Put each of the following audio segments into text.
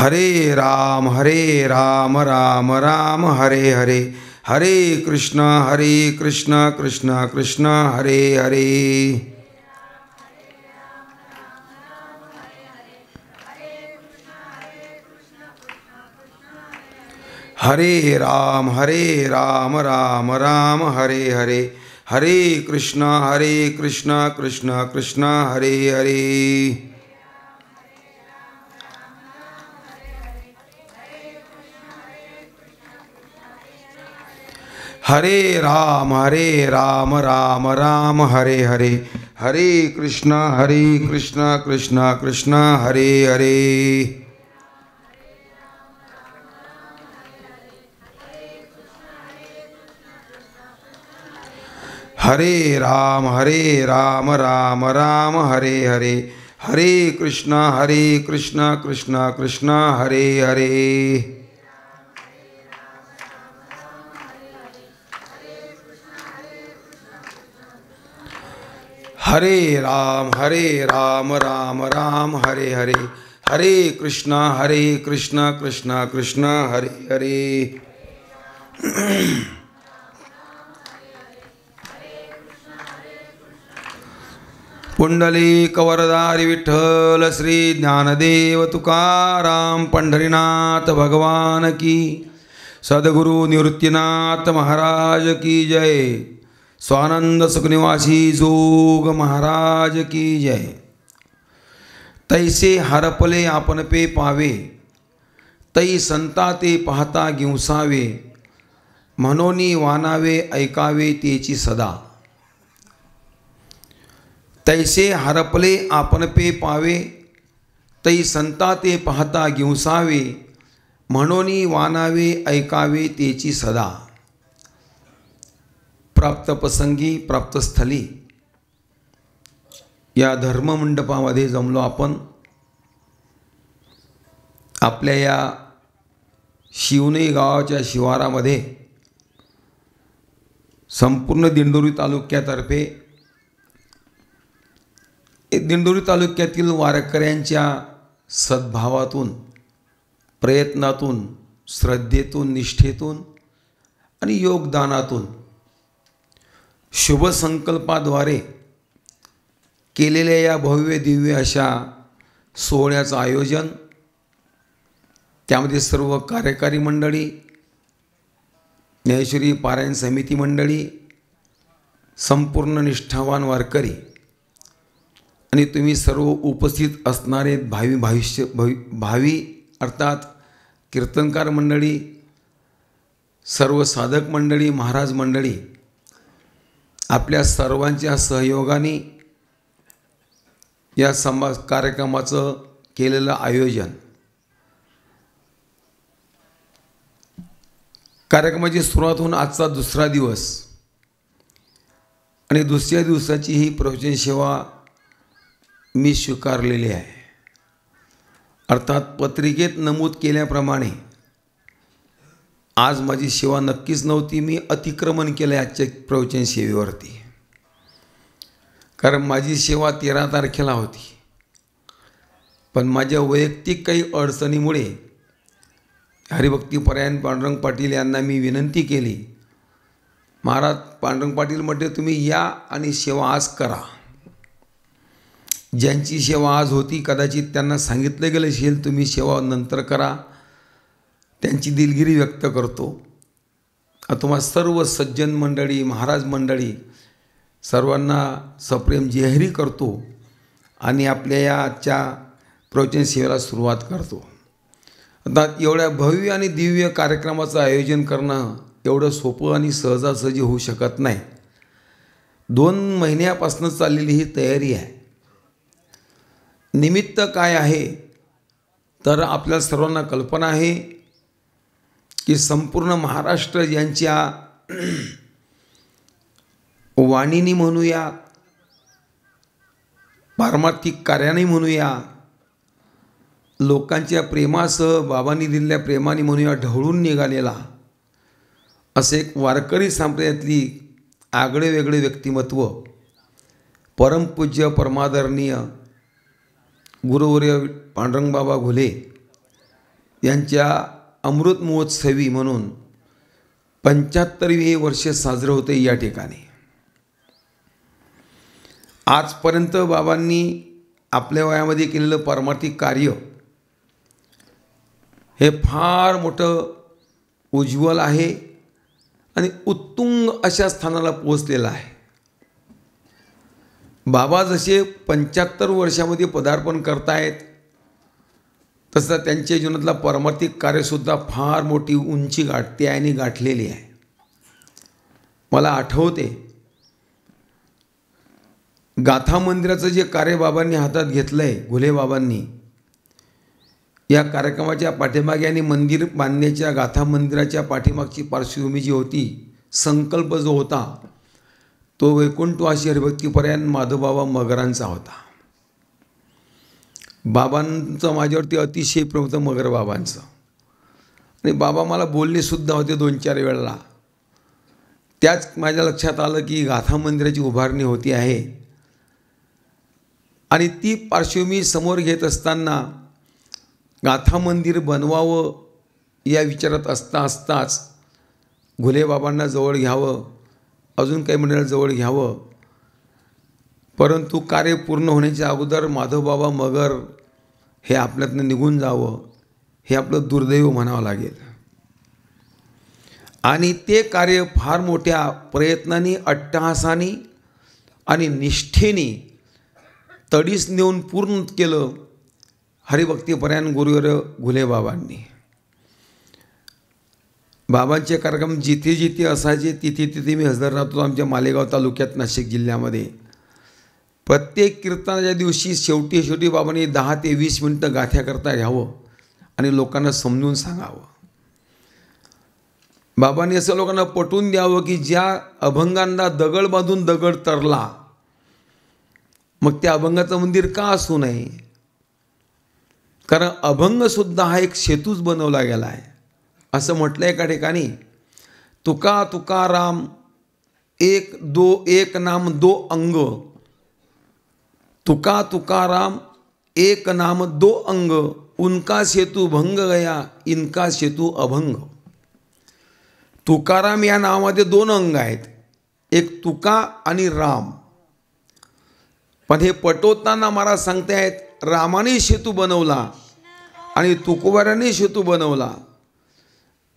हरे राम राम राम हरे हरे, हरे कृष्ण कृष्ण कृष्ण हरे हरे। हरे राम राम राम हरे हरे, हरे कृष्ण कृष्ण कृष्ण हरे हरे। हरे राम राम राम हरे हरे, हरे कृष्ण कृष्ण कृष्ण हरे हरे। हरे राम राम राम हरे हरे, हरे कृष्ण कृष्ण कृष्ण हरे हरे। हरे राम राम राम हरे हरे, हरे कृष्ण कृष्ण कृष्ण हरे हरे। पुंडलिक वरदारी विठ्ठल श्री ज्ञानदेव तुकाराम पंढरीनाथ भगवान की, सद्गुरु निवृत्तीनाथ महाराज की जय, स्वानंद सुखनिवासी जोग महाराज की जय। तैसे हरपले आपण पे पावे, तै संता ते पाहता गिंसावे, म्हणोनी वानावे ऐकावे तेची सदा। तैसे हरपले आपण पे पावे, तै संता ते पाहता गिंसावे, म्हणोनी वानावे ऐकावे तेची सदा। प्राप्त प्रसंगी प्राप्तस्थली या धर्ममंडपामध्ये जमलो आपण। आपल्या या शिवणे गावाच्या शिवारामध्ये संपूर्ण दिंडोरी तालुक्यातर्फे दिंडोरी तालुक्यातील वारकऱ्यांच्या सद्भावातून, प्रयत्नातून, श्रद्धेतून, निष्ठेतून आणि योगदानातून शुभ संकल्पाद्वारे केलेल्या या भव्य दिव्य अशा सोहळ्याचं आयोजन, त्यामध्ये सर्व कार्यकारी मंडळी, ज्ञानेश्वरी पारायण समिती मंडळी, संपूर्ण निष्ठावान वारकरी आणि तुम्ही सर्व उपस्थित असणारे भावी अर्थात कीर्तनकार मंडळी, सर्व साधक मंडळी, महाराज मंडळी, आपल्या सर्वांच्या सहयोगाने या कार्यक्रमाचं केलेलं आयोजन, कार्यक्रमाची सुरुवात होऊन आजचा दुसरा दिवस आणि दुसऱ्या दिवसाची ही प्रवचन सेवा मी स्वीकारलेली आहे। अर्थात पत्रिकेत नमूद केल्याप्रमाणे आज माझी सेवा नक्कीच नव्हती, मी अतिक्रमण केलं आजच्या प्रवचन सेवेवरती, कारण माझी सेवा 13 तारखेला होती। पण माझ्या वैयक्तिक काही अडचणीमुळे हरिभक्तीपरायण पांडुरंग पाटील यांना मी विनंती केली, महाराज पांडुरंग पाटील म्हटले तुम्ही या आणि सेवा आज करा। ज्यांची सेवा आज होती कदाचित त्यांना सांगितलं गेलं असेल तुम्ही सेवा नंतर करा, त्यांची दिलगिरी व्यक्त करतो। तुम्हा सर्व सज्जन मंडळी, महाराज मंडळी सर्वांना सप्रेम जेहरी करतो आणि आपल्या या आजच्या प्रवचन सेवेला सुरुवात करतो। आता एवढ्या भव्य आणि दिव्य कार्यक्रमाचं आयोजन करणं एवढं सोपं आणि सहजासहजी होऊ शकत नाही। 2 महिन्यापासून चाललेली ही तयारी आहे। निमित्त काय आहे तर आपल्या सर्वांना कल्पना आहे की संपूर्ण महाराष्ट्र यांच्या वाणीनी म्हणूया, पारमार्थिक कार्याने म्हणूया, लोकांच्या प्रेमासह बाबांनी दिलेल्या प्रेमाने म्हणूया ढवळून निघालेला असे एक वारकरी संप्रदायातली आगळे वेगळे व्यक्तिमत्व, परमपूज्य परमादरणीय गुरुवर्य पांडुरंग बाबा घुले यांच्या अमृत महोत्सवी म्हणून 75वे वर्ष साजरं होते या ठिकाणी. आजपर्यंत बाबांनी आपल्या वयामध्ये केलेलं पारमार्थिक कार्य हे फार मोठं उज्ज्वल आहे आणि उत्तुंग अशा स्थानाला पोहोचलेलं आहे. बाबा जसे 75 वर्षामध्ये पदार्पण करतायत, तसं त्यांच्या जीवनातला पारमार्थिक कार्यसुद्धा फार मोठी उंची गाठते आहे आणि गाठलेली आहे. मला आठवते गाथा मंदिराचं जे कार्य बाबांनी हातात घेतलं आहे, घुले बाबांनी, या कार्यक्रमाच्या पाठीमागे आणि मंदिर बांधण्याच्या गाथा मंदिराच्या पाठीमागची पार्श्वभूमी जी होती, संकल्प जो होता तो वैकुंठवासी हरिभक्तीपरायण माधवबाबा मगरांचा होता. बाबांचं माझ्यावरती अतिशय प्रेम होतं मगर बाबांचं. आणि बाबा मला बोललेसुद्धा होते 2-4 वेळेला. त्याच माझ्या लक्षात आलं की गाथा मंदिराची उभारणी होती आहे आणि ती पार्श्वभूमी समोर घेत असताना गाथा मंदिर बनवावं या विचारात असताच घुले बाबांना जवळ घ्यावं, अजून काही मंडळाला जवळ घ्यावं, परंतु कार्य पूर्ण होण्याच्या अगोदर माधवबाबा मगर हे आपल्यातनं निघून जावं, हे आपलं दुर्दैव म्हणावं लागेल. आणि ते कार्य फार मोठ्या प्रयत्नाने, अट्टहासाने आणि निष्ठेने तडीस नेऊन पूर्ण केलं हरिभक्तीपरायण गुरुवर्य घुले बाबांनी. बाबांचे कार्यक्रम जिथे जिथे असायचे तिथे तिथे मी हजर राहतो. आमच्या मालेगाव तालुक्यात नाशिक जिल्ह्यामध्ये प्रत्येक कीर्तनाच्या दिवशी शेवटी बाबांनी 10 ते 20 मिनटं गाथ्याकरता घ्यावं आणि लोकांना समजून सांगावं. बाबांनी असं लोकांना पटवून द्यावं की ज्या अभंगांना दगड बांधून दगड तरला, मग त्या अभंगाचं मंदिर का असू नये? कारण अभंगसुद्धा हा एक सेतूच बनवला गेला आहे. असं म्हटलं एका ठिकाणी, तुकाराम एक नाम दो अंग, तुकाराम एक नाम दो अंग, उनका सेतू भंग गया, इनका सेतू अभंग. तुकाराम या नावामध्ये 2 अंग आहेत, एक तुका आणि राम. पण हे पटवताना महाराज सांगतायत रामाने सेतू बनवला आणि तुकोबाराने सेतू बनवला.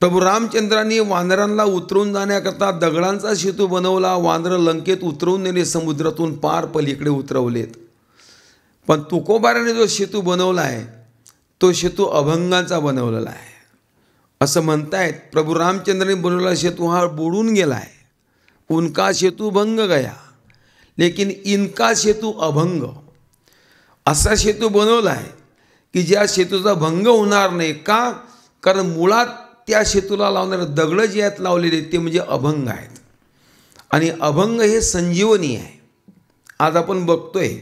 प्रभू रामचंद्रांनी वानरांना उतरवून जाण्याकरता दगडांचा सेतू बनवला. वानरं लंकेत उतरवून नेले, समुद्रातून पार पलीकडे उतरवलेत. पण तुकोबाराने जो सेतू बनवला आहे तो सेतू अभंगाचा बनवलेला आहे. असं म्हणतायत प्रभू रामचंद्रांनी बनवलेला सेतू हा बुडून गेला आहे. उनका सेतू भंग गया लेकिन इनका सेतू अभंग. असा सेतू बनवला आहे की ज्या सेतूचा भंग होणार नाही. का? कारण मुळात त्या सेतूला लावणारे दगड जे आहेत लावलेले ते म्हणजे अभंग आहेत. आणि अभंग हे संजीवनी आहे. आज आपण बघतोय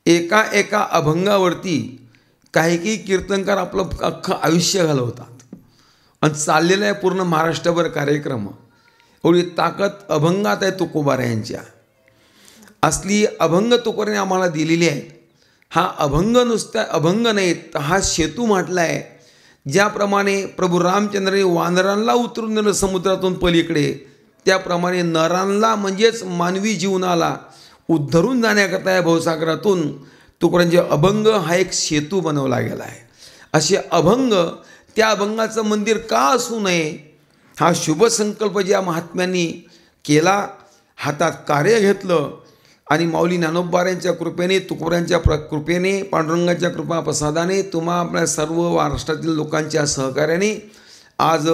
एका अभंगावरती काही कीर्तनकार आपलं अख्खं आयुष्य घालवतात आणि चाललेला आहे पूर्ण महाराष्ट्रभर कार्यक्रम. एवढी ताकद अभंगात आहे तुकोबारा यांच्या. असली अभंग तुकोबाराने आम्हाला दिलेली आहे. हा अभंग नुसता अभंग नाही, तर हा सेतू म्हटला आहे. ज्याप्रमाणे प्रभू रामचंद्राने वानरांना उतरून नेलं समुद्रातून पलीकडे, त्याप्रमाणे नरांना म्हणजेच मानवी जीवनाला उद्धरून जाण्याकरता या भवसागरातून तुकोबारांचे अभंग हा एक सेतू बनवला गेला आहे. असे अभंग, त्या अभंगाचं मंदिर का असू नये हा शुभ संकल्प ज्या महात्म्यांनी केला, हातात कार्य घेतलं आणि माऊली ज्ञानोबारांच्या कृपेने, तुकोबारांच्या कृपेने, पांडुरंगाच्या कृपा प्रसादाने, तुम्हा आपल्या सर्व महाराष्ट्रातील लोकांच्या सहकार्याने आज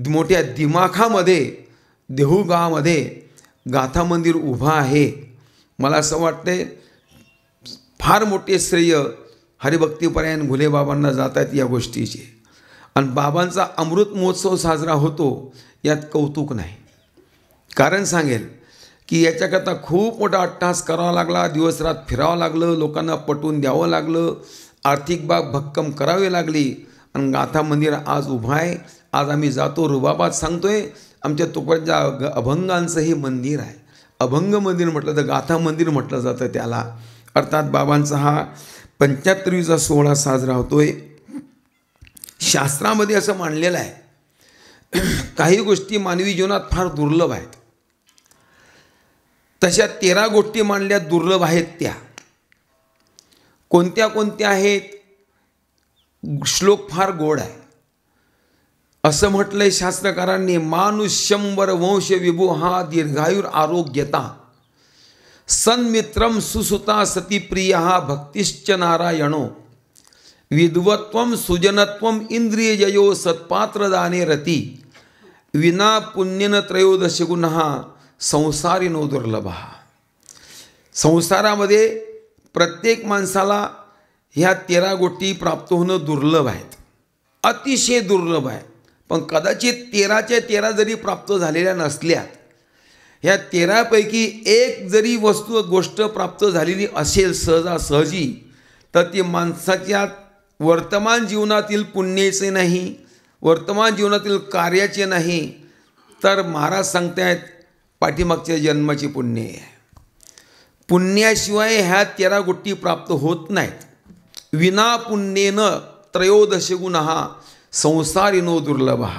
मोठ्या दिमाखामध्ये देहू गावामध्ये गाथा मंदिर उभा आहे. मला असं वाटते फार मोठे श्रेय हरिभक्तीपरायण घुले बाबांना जात आहेत या गोष्टीचे. आणि बाबांचा अमृत महोत्सव साजरा होतो यात कौतुक नाही. कारण सांगेल की याच्याकरता खूप मोठा अट्टहास करावा लागला, दिवस रात फिरावं लागलं, लोकांना पटवून द्यावं लागलं, आर्थिक बाब भक्कम करावी लागली. आणि गाथा मंदिर आज उभं आहे. आज आम्ही जातो रुबाबात सांगतोय आमच्या तुकोबारांच्या अभंगांचं हे मंदिर आहे. अभंग मंदिर म्हटलं तर गाथा मंदिर म्हटलं जातं त्याला. अर्थात बाबांचा हा 75वीचा सोहळा साजरा होतोय. शास्त्रामध्ये असं मानलेलं आहे, काही गोष्टी मानवी जीवनात फार दुर्लभ आहेत. तशा 13 गोष्टी मानल्या दुर्लभ आहेत. त्या कोणत्या कोणत्या आहेत? श्लोक फार गोड आहे. असं म्हटलंय शास्त्रकारांनी, मानुष्यंवर वंश विभुहा दीर्घायुर आरोग्यता सन्मित्रम सुसुता सती प्रिय भक्तिश्च नारायणो विद्वत्वम सुजनत्वम इंद्रियजयो सत्पात्रदाने रती विना पुण्यन त्रयोदश गुणः संसारिनो दुर्लभः. संसारामध्ये प्रत्येक माणसाला ह्या 13 गोष्टी प्राप्त होणं दुर्लभ आहेत, अतिशय दुर्लभ आहे. पण कदाचित 13च्या 13 जरी प्राप्त झालेल्या नसल्या, ह्या 13 पैकी एक जरी गोष्ट प्राप्त झालेली असेल सहजासहजी, तर ती माणसाच्या वर्तमान जीवनातील पुण्याचे नाही, वर्तमान जीवनातील कार्याचे नाही, तर महाराज सांगतायत पाठीमागच्या जन्माची पुण्य आहे. पुण्याशिवाय ह्या 13 गोष्टी प्राप्त होत नाहीत. विना पुण्येन त्रयोदश गुणः संसारिनो दुर्लभः.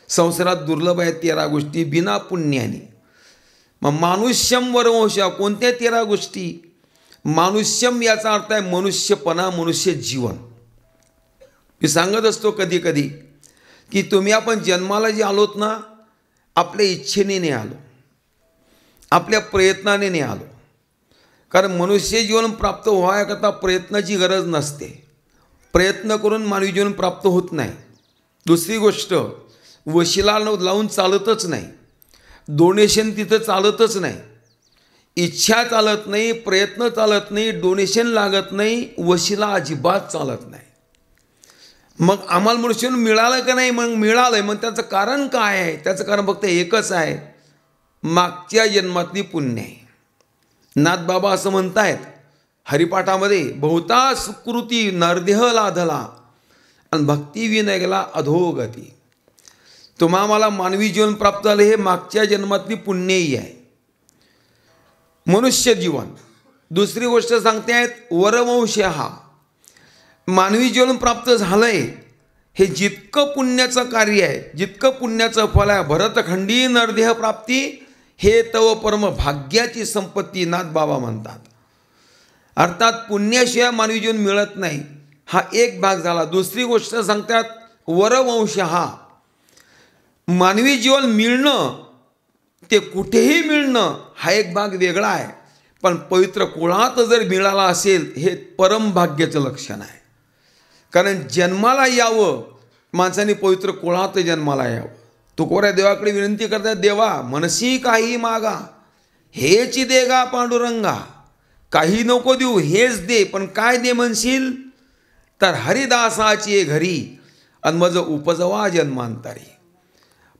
संसारात दुर्लभ आहेत 13 गोष्टी बिना पुण्याने. मग मानुष्यम वरवंश, कोणत्या 13 गोष्टी? मानुष्यम याचा अर्थ आहे मनुष्यपणा, मनुष्य जीवन. मी सांगत असतो कधी कधी की तुम्ही आपण जन्माला जे आलोत ना, आपल्या इच्छेने नाही आलो, आपल्या प्रयत्नाने नाही आलो. कारण मनुष्य जीवन प्राप्त व्हायकरता प्रयत्नाची गरज नसते. प्रयत्न करून मानवी जीवन प्राप्त होत नाही. दुसरी गोष्ट, वशिला लावून चालतच नाही, डोनेशन तिथं चालतच नाही, इच्छा चालत नाही, प्रयत्न चालत नाही, डोनेशन लागत नाही, वशिला अजिबात चालत नाही. मग आम्हाला मनुष्य मिळालं का नाही? मग मिळालं. मग त्याचं कारण काय आहे? त्याचं कारण फक्त एकच आहे, मागच्या जन्मातली पुण्य आहे. नाथबाबा असं म्हणतायत हरिपाठामध्ये, बहुता सुकृती नरदेह लाधला आणि भक्ती विनयला अधोगती. तुम्हा मला मानवी जीवन प्राप्त झाले हे मागच्या जन्मातली पुण्यही आहे, मनुष्य जीवन. दुसरी गोष्ट सांगते आहेत वरवंश, हा मानवी जीवन प्राप्त झालंय हे जितकं पुण्याचं कार्य आहे, जितकं पुण्याचं फल आहे. भरतखंडी नरदेह प्राप्ती हे तव परम भाग्याची संपत्ती नाथबाबा म्हणतात. अर्थात पुण्याशिवाय मानवी जीवन मिळत नाही, हा एक भाग झाला. दुसरी गोष्ट सांगतात वरवंश, हा मानवी जीवन मिळणं, ते कुठेही मिळणं हा एक भाग वेगळा आहे. पण पवित्र कुळात जर मिळाला असेल हे परम भाग्याचं लक्षण आहे. कारण जन्माला यावं, माणसाने पवित्र कुळात जन्माला यावं. तुकोऱ्या देवाकडे विनंती करतात, देवा मनसी काही मागा हेच देगा पांडुरंगा. काही नको देऊ, हेच दे, पण काय दे म्हणशील तर हरिदासाची घरी आणि मज उपजवा जन्मांतरी.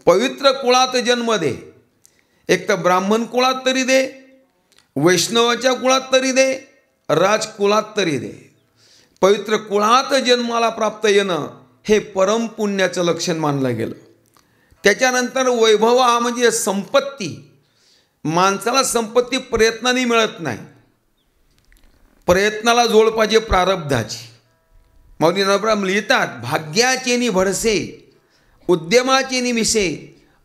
पवित्र कुळात जन्म दे, एक तर ब्राह्मण कुळात तरी दे, वैष्णवाच्या कुळात तरी दे, राजकुळात तरी दे. पवित्र कुळात जन्माला प्राप्त येणं हे परम पुण्याचं लक्षण मानलं गेलं. त्याच्यानंतर वैभव हा म्हणजे संपत्ती. माणसाला संपत्ती प्रयत्नाने मिळत नाही, प्रयत्नाला जोड पाहिजे प्रारब्धाची. मौली नरब्रह्म लिहितात, भाग्याचे नि भडसे उद्यमाचे नि मिसे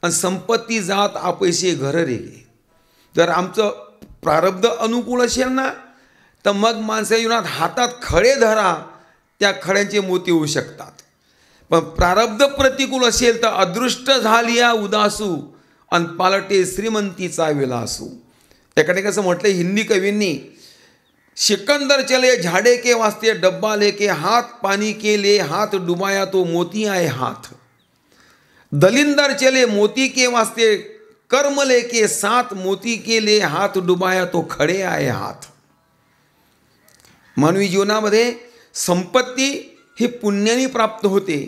आणि संपत्ती जात आपैसे घर रेगे. जर आमचं प्रारब्ध अनुकूल असेल ना, तर मग माणसा जीवनात हातात खडे धरा, त्या खड्यांचे मोती होऊ शकतात. पण प्रारब्ध प्रतिकूल असेल तर अदृष्ट झाली या उदासू आणि पालटे श्रीमंतीचा विलासू. त्याकडे कसं म्हटलं हिंदी कवींनी, सिकंदर चले झाडे के वास्ते डब्बा लेके हाथ पानी के लिए हाथ डुबाया तो मोती आए हाथ. दलिंदर चले मोती के वास्ते कर्म लेके साथ मोती के लिए हाथ डुबाया तो खडे आए हाथ. मानवी जीवनामध्ये संपत्ती ही पुण्याने प्राप्त होते.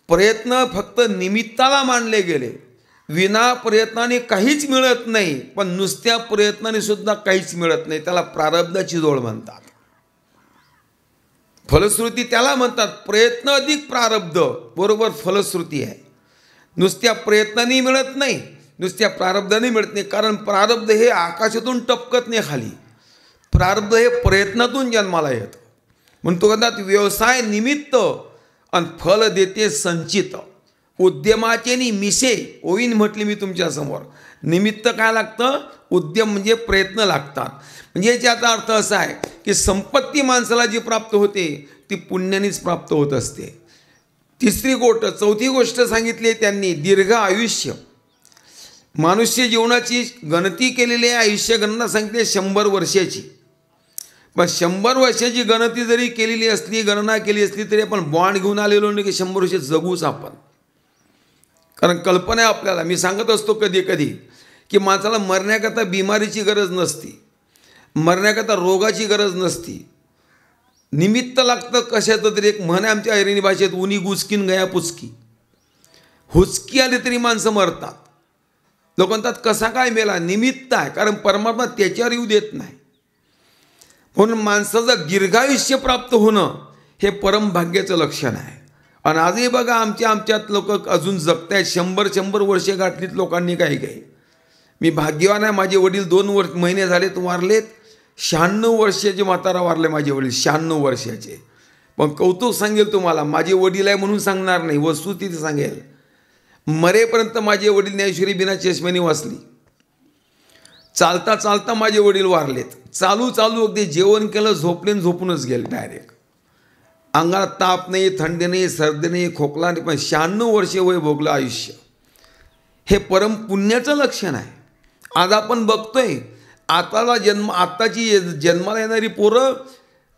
प्रयत्न फक्त निमित्ताला मानले गेले. विना प्रयत्नाने काहीच मिळत नाही, पण नुसत्या प्रयत्नाने सुद्धा काहीच मिळत नाही. त्याला प्रारब्धाची जोड म्हणतात, फलश्रुती त्याला म्हणतात. प्रयत्न अधिक प्रारब्ध बरोबर फलश्रुती आहे. नुसत्या प्रयत्नाने मिळत नाही, नुसत्या प्रारब्धाने मिळत नाही. कारण प्रारब्ध हे आकाशातून टपकत नाही खाली, प्रारब्ध हे प्रयत्नातून जन्माला येतं. म्हणून तो कदाचित व्यवसाय निमित्त आणि फल देते संचित. उद्यमाचे निमिषे ओवीन म्हटली मी तुमच्यासमोर. निमित्त काय लागतं? उद्यम म्हणजे प्रयत्न लागतात. म्हणजे याचा अर्थ असा आहे की संपत्ती माणसाला जी प्राप्त होते ती पुण्यानेच प्राप्त होत असते. चौथी गोष्ट सांगितली त्यांनी दीर्घ आयुष्य. मनुष्य जीवनाची गणती केलेली आहे, आयुष्य गणना सांगितली 100 वर्षाची. पण 100 वर्षाची गणती जरी केलेली असली, गणना केली असली तरी आपण बॉन्ड घेऊन आलेलो नाही की 100 वर्ष जगूच आपण. कारण कल्पना आहे आपल्याला, मी सांगत असतो कधी कधी की माणसाला मरण्याकरता बिमारीची गरज नसती, मरण्याकरता रोगाची गरज नसती. निमित्त लागतं कशाचं तरी. एक म्हण आहे आमच्या ऐरणी भाषेत, उनी गुचकीन गया पुचकी. हुचकी आली तरी माणसं मरतात. लोक म्हणतात कसा काय मेला? निमित्त आहे, कारण परमात्मा त्याच्यावर येऊ देत नाही. म्हणून माणसाचं दीर्घायुष्य प्राप्त होणं हे परमभाग्याचं लक्षण आहे. आणि आजही बघा आमच्यात लोक अजून जगत आहेत. 100 वर्षे गाठलीत लोकांनी. काही मी भाग्यवान आहे, माझे वडील 2 महिने झालेत वारलेत. 96 वर्षाचे म्हातारा वारले माझे वडील, 96 वर्षाचे. पण कौतुक सांगेल तुम्हाला, माझे वडील आहे म्हणून सांगणार नाही, वस्तुस्थिती सांगेल. मरेपर्यंत माझे वडील ज्ञानेश्वरी बिना चष्म्याने वाचली. चालता चालता माझे वडील वारलेत. चालू अगदी जेवण केलं, झोपले, झोपूनच गेले डायरेक्ट. अंगाला ताप नाही, थंडी नाही, सर्दी नाही, खोकला नाही, पण 96 वर्षे वय भोगलं आयुष्य. हे परम पुण्याचं लक्षण आहे. आज आपण बघतोय आत्ताची जन्माला येणारी पोरं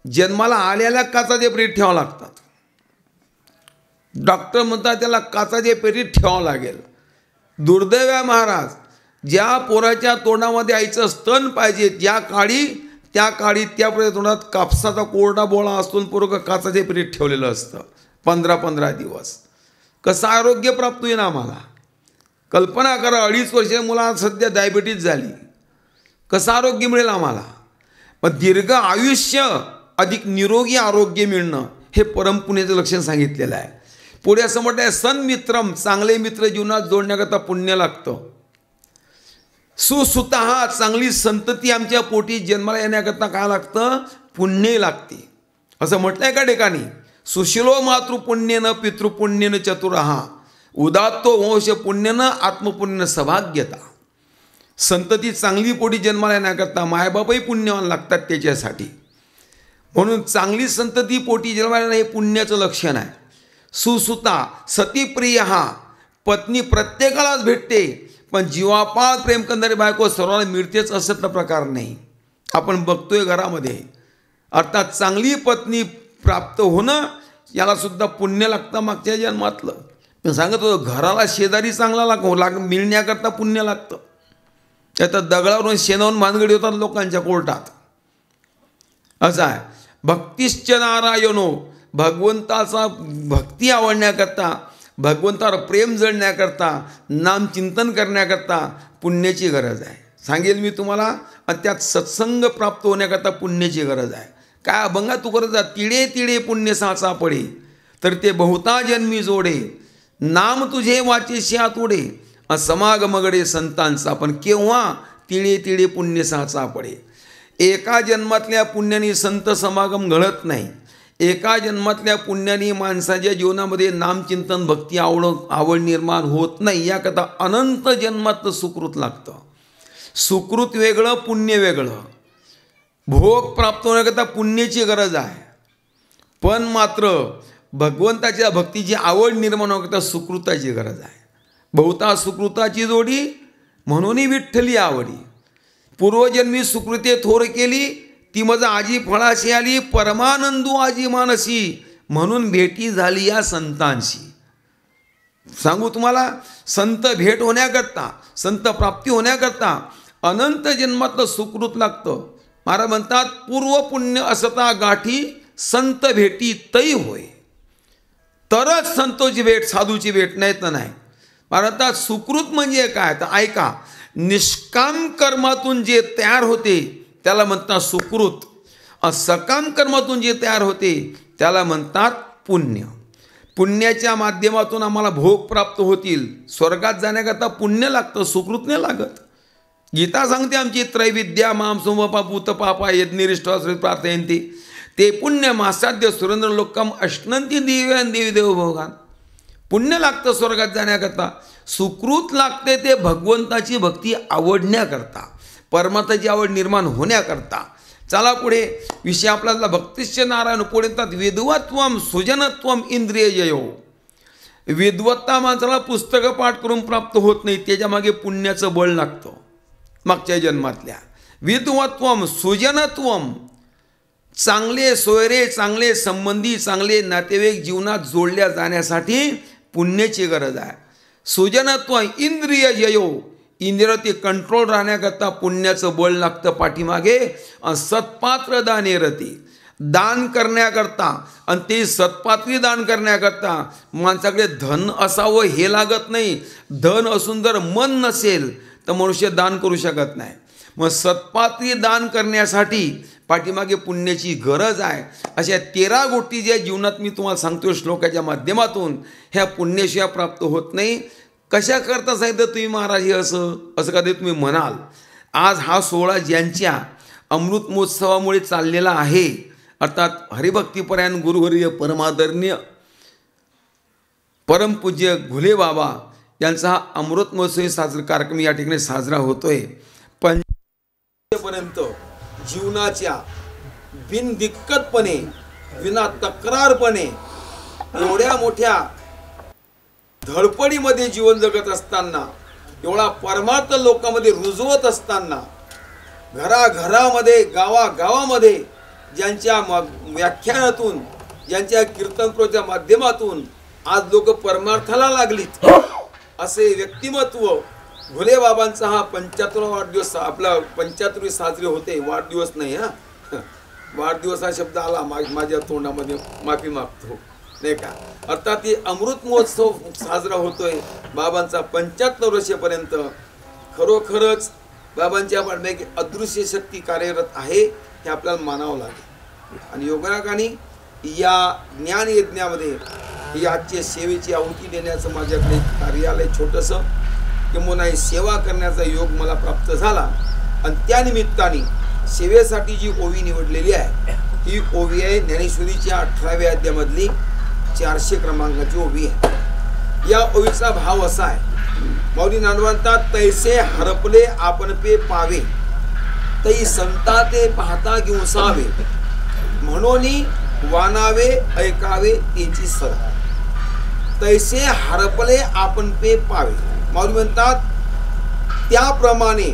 जन्माला आलेल्या काचाच्या पेटीत ठेवावं लागतात. डॉक्टर म्हणतात त्याला काचाच्या पेटीत ठेवावं लागेल. दुर्दैव आहे महाराज, ज्या पोराच्या तोंडामध्ये आईचं स्तन पाहिजे त्या काळी त्या तोंडात कापसाचा कोरडा बोळा असतो, पोरं काचाच्या पेटीत ठेवलेलं असतं 15 दिवस. कसं आरोग्य प्राप्त होईल आम्हाला? कल्पना करा, 2.5 वर्षाच्या मुलाला सध्या डायबिटीज झाली, कसं आरोग्य मिळेल आम्हाला? पण दीर्घ आयुष्य अधिक निरोगी आरोग्य मिळणं हे परमपुण्याचं लक्षण सांगितलेलं आहे. पुढे असं म्हटलं आहे, सन्मित्रम, चांगले मित्र जीवनात जोडण्याकरता पुण्य लागतं. सुसुतः, चांगली संतती आमच्या पोटी जन्माला येण्याकरता काय लागतं? पुण्य लागते. असं म्हटलं आहे का ठिकाणी, सुशिलो मातृपुण्येन पितृपुण्येन चतुरहा उदात्तो वंश पुण्यनं आत्मपुण्यनं सौभाग्यता. संतती चांगली पोटी जन्माला येण्याकरता मायबापही पुण्यवान लागतात त्याच्यासाठी. म्हणून चांगली संतती पोटी जन्माला येणं हे पुण्याचं लक्षण आहे. सुसुता, सतीप्रिय, हा पत्नी प्रत्येकालाच भेटते, पण जीवापाळ प्रेम करणारी बायको सर्वांना मिळतेच असं प्रकार नाही. आपण बघतोय घरामध्ये. अर्थात चांगली पत्नी प्राप्त होणं याला सुद्धा पुण्य लागतं मागच्या जन्मातलं. मी सांगत होतो, घराला शेजारी चांगला मिळण्याकरता पुण्य लागतं. त्यात दगडावरून शेणावरून भानगडी होतात लोकांच्या कोर्टात. असं आहे. भक्तिश्च नारायणो, भगवंताचा भक्ती आवडण्याकरता, भगवंतावर प्रेम जळण्याकरता, नामचिंतन करण्याकरता पुण्याची गरज आहे. सांगेल मी तुम्हाला. आणि त्यात सत्संग प्राप्त होण्याकरता पुण्याची गरज आहे. काय अभंगा तू करत जा, तिळे तिळे पुण्य साचा पडे, तर ते बहुता जन्मी जोडे, नाम तुझे वाचेशी आतोडे, समागमगडे संतांचा. पण केव्हा? तिळे तिळे पुण्य साचा पडे. एका जन्मातल्या पुण्याने संत समागम घडत नाही. एका जन्मातल्या पुण्याने माणसाच्या जीवनामध्ये नामचिंतन, भक्ती, आवड निर्माण होत नाही. याकरता अनंत जन्मात सुकृत लागतं. सुकृत वेगळं, पुण्य वेगळं. भोग प्राप्त होण्याकरता पुण्याची गरज आहे, पण मात्र भगवंताच्या भक्तीची आवड निर्माण होण्याकरता सुकृताची गरज आहे. बहुता सुकृताची जोडी म्हणून विठ्ठली आवडी. पूर्वजन्मी सुकृते थोर केली, ती मज आजी फळाशी आली, परमानंदू आजी मानसी, म्हणून भेटी झाली या संतांशी. सांगू तुम्हाला, संत भेट होण्याकरता, संत प्राप्ती होण्याकरता अनंत जन्मातलं सुकृत लागतं. महाराज म्हणतात, पूर्व पुण्य असता गाठी, संत भेटी तै होय. तरच संतोची भेट, साधूची भेट, नाही तर नाही. भारतात सुकृत म्हणजे काय? तर ऐका, निष्काम कर्मातून जे तयार होते त्याला म्हणतात सुकृत. सकाम कर्मातून जे तयार होते त्याला म्हणतात पुण्य. पुण्याच्या माध्यमातून आम्हाला भोग प्राप्त होतील. स्वर्गात जाण्याकरता पुण्य लागतं, सुकृत नाही लागत. गीता सांगते आमची, त्रैविद्या माम सोमपा भूत पापा यज्ञरिष्ठ प्रार्थयंती. ते पुण्य मासाद्य सुरेंद्र लोकम अश्नंती दिव्य देवी देव भोगान. पुण्य लागतं स्वर्गात जाण्याकरता, सुकृत लागते ते भगवंताची भक्ती आवडण्याकरता, परमात्माची आवड निर्माण होण्याकरता. चला पुढे विषय आपल्याला भक्तिश्च नारायण पुढे येतात. विद्वत्वम सुजनत्वम इंद्रियजयो. विद्वत्ता माणसाला पुस्तकं पाठ करून प्राप्त होत नाही, त्याच्यामागे पुण्याचं बळ लागतं मागच्या जन्मातल्या. विद्वत्वम सुजनत्वम, चांगले सोयरे, चांगले संबंधी, चांगले नातेवाईक जीवनात जोडल्या जाण्यासाठी पुण्याची गरज आहे. सुजनत्व इंद्रियजयो, इंद्रिय कंट्रोल राहण्याकरता पुण्याचं बळ लागतं पाठीमागे. सत्पात्र दाने रती, दान करण्याकरता, आणि ते सत्पात्री दान करण्याकरता माणसाकडे धन असावं हे लागत नाही. धन असून जर मन नसेल तर मनुष्य दान करू शकत नाही. मग सत्पात्री दान करण्यासाठी पाठीमागे पुण्याची गरज आहे. अशा 13 गोष्टी ज्या जीवनात मी तुम्हाला सांगतो श्लोकाच्या माध्यमातून, ह्या पुण्याशिवाय प्राप्त होत नाही. कशा करता सांगितलं तुम्ही महाराज हे असं कधी तुम्ही म्हणाल. आज हा सोहळा ज्यांच्या अमृत महोत्सवामुळे चाललेला आहे, अर्थात हरिभक्तीपरायण गुरुवर्य परमादरणीय परमपूज्य घुले बाबा यांचा हा अमृत महोत्सवी साजरा कार्यक्रम या ठिकाणी साजरा होतोय. पर्यंत जीवनाच्या बिनदिक्कतपणे, विना तक्रारपणे, एवढ्या मोठ्या धडपडीमध्ये जीवन जगत असताना, एवढा परमार्थ लोकांमध्ये रुजवत असताना, घराघरामध्ये, गावागावामध्ये ज्यांच्या व्याख्यानातून, ज्यांच्या कीर्तनप्रोच्या माध्यमातून आज लोक परमार्थाला लागलीत, असे व्यक्तिमत्व घुले बाबांचा हा 75वा वाढदिवस, आपला 75वी साजरी होते. वाढदिवस नाही हा, वाढदिवस हा शब्द आला माझ्या तोंडामध्ये, माफी मागतो नाही का. अर्थात हे अमृत महोत्सव साजरा होतोय बाबांचा 75 वर्षेपर्यंत. खरोखरच बाबांच्या पाठीमागे अदृश्य शक्ती कार्यरत आहे हे आपल्याला मानावं लागेल. आणि योगनाकांनी या ज्ञान यज्ञामध्ये ही आजच्या सेवेची आहुती देण्याचं माझ्याकडे कार्यालय छोटंसं किंवा सेवा करण्याचा योग मला प्राप्त झाला. आणि त्यानिमित्ताने सेवेसाठी जी ओवी निवडलेली आहे ही ओवी आहे ज्ञानेश्वरीच्या 18व्या अध्यायामधली 400 क्रमांकाची ओवी आहे. या ओवीचा भाव असा आहे, माऊली नानवंतात तैसे हरपले आपण पे पावे, तै संता ते पाहता घेऊसावे, म्हणून वानावे ऐकावे त्यांची सर. तैसे हरपले आपण पे पावे, माऊली म्हणतात त्याप्रमाणे